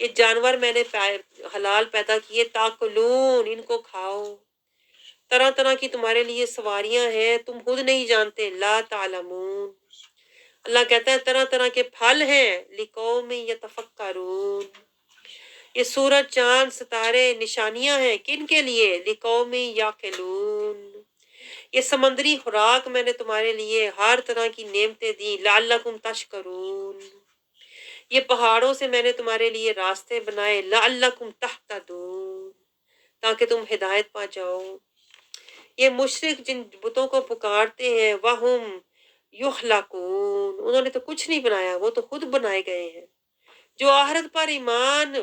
A: یہ جانور میں نے حلال پیدا کیے تاکلون ان کو کھاؤ. طرح طرح کی تمہارے لیے سواریاں ہیں تم خود نہیں جانتے. لا تعلمون اللہ کہتا ہے طرح طرح کے پھل ہیں. لقوم یتفکرون یہ سورج چاند ستارے نشانیاں ہیں کن کے لیے؟ لقوم یعقلون یہ سمندری خوراک میں نے تمہارے لیے ہر طرح کی نعمتیں دی. لعلکم تشکرون یہ پہاڑوں سے میں نے تمہارے لیے راستے بنائے. لعلکم تہتدون تاکہ تم ہدایت پا جاؤ. یہ مشرک جن بتوں کو پکارتے ہیں وہم یخلقون انہوں نے تو کچھ نہیں بنایا وہ تو خود بنائے گئے ہیں. جو آخرت پر ایمان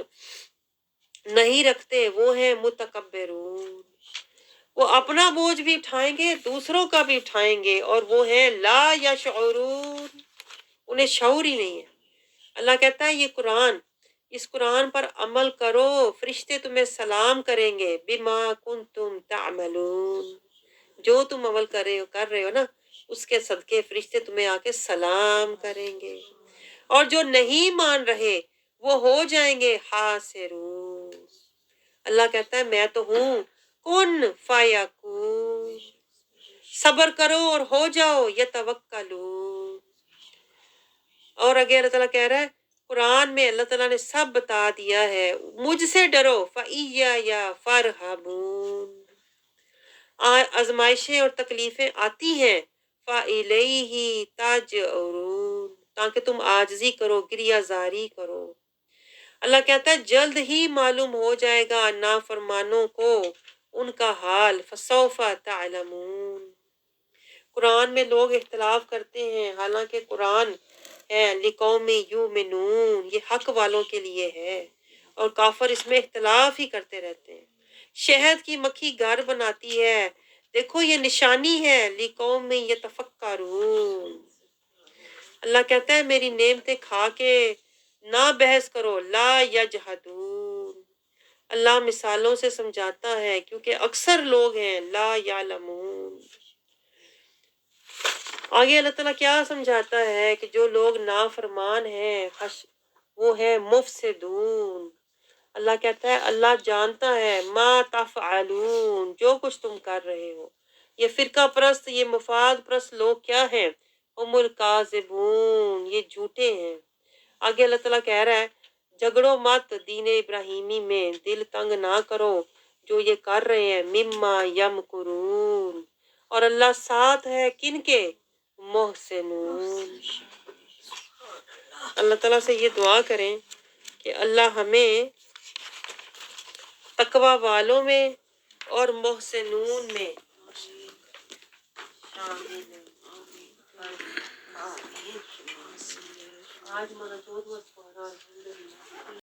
A: نہیں رکھتے وہ ہیں متکبرون وہ اپنا بوجھ بھی اٹھائیں گے دوسروں کا بھی اٹھائیں گے. اور وہ ہیں لا یشعرون انہیں شعور ہی نہیں ہے. اللہ کہتا ہے یہ قرآن اس قرآن پر عمل کرو فرشتے تمہیں سلام کریں گے. بما کنتم تعملون جو تم عمل کر رہے ہو نا اس کے صدقے فرشتے تمہیں آ کے سلام کریں گے. اور جو نہیں مان رہے وہ ہو جائیں گے خاسرون. اللہ کہتا ہے میں تو ہوں کن فیکون صبر کرو اور ہو جاؤ. یتوکلون اور آگے اللہ تعالیٰ کہہ رہا ہے قرآن میں اللہ تعالیٰ نے سب بتا دیا ہے. مجھ سے ڈرو فَإِيَّايَ فَارْهَبُونَ آزمائشیں اور تکلیفیں آتی ہیں. فَإِلَيْهِ تَرْجَعُونَ تاکہ تم عاجزی کرو گریہ زاری کرو. اللہ کہتا ہے جلد ہی معلوم ہو جائے گا نافرمانوں کو ان کا حال. فَسَوْفَ تَعْلَمُونَ قرآن میں لوگ اختلاف کرتے ہیں حالانکہ قرآن ہے لقوم یؤمنون یہ حق والوں کے لیے ہے اور کافر اس میں اختلاف ہی کرتے رہتے ہیں. شہد کی مکھی گھر بناتی ہے دیکھو یہ نشانی ہے. لقوم یتفکرون اللہ کہتا ہے میری نعمتیں کھا کے نہ بحث کرو. لا یجحدون اللہ مثالوں سے سمجھاتا ہے کیونکہ اکثر لوگ ہیں لا یعلمون. آگے اللہ تعالیٰ کیا سمجھاتا ہے کہ جو لوگ نافرمان ہیں وہ ہے مفسدون. اللہ کہتا ہے اللہ جانتا ہے ما تفعلون جو کچھ تم کر رہے ہو. یہ فرقہ پرست یہ مفاد پرست لوگ کیا ہیں؟ ہم الکاذبون یہ جھوٹے ہیں. آگے اللہ تعالیٰ کہہ رہا ہے جھگڑو مت دین ابراہیمی میں دل تنگ نہ کرو جو یہ کر رہے ہیں. مما یمکرون اور اللہ ساتھ ہے کن کے؟ محسنون. اللہ تعالیٰ سے یہ دعا کریں کہ اللہ ہمیں تقوی والوں میں اور محسنون میں آج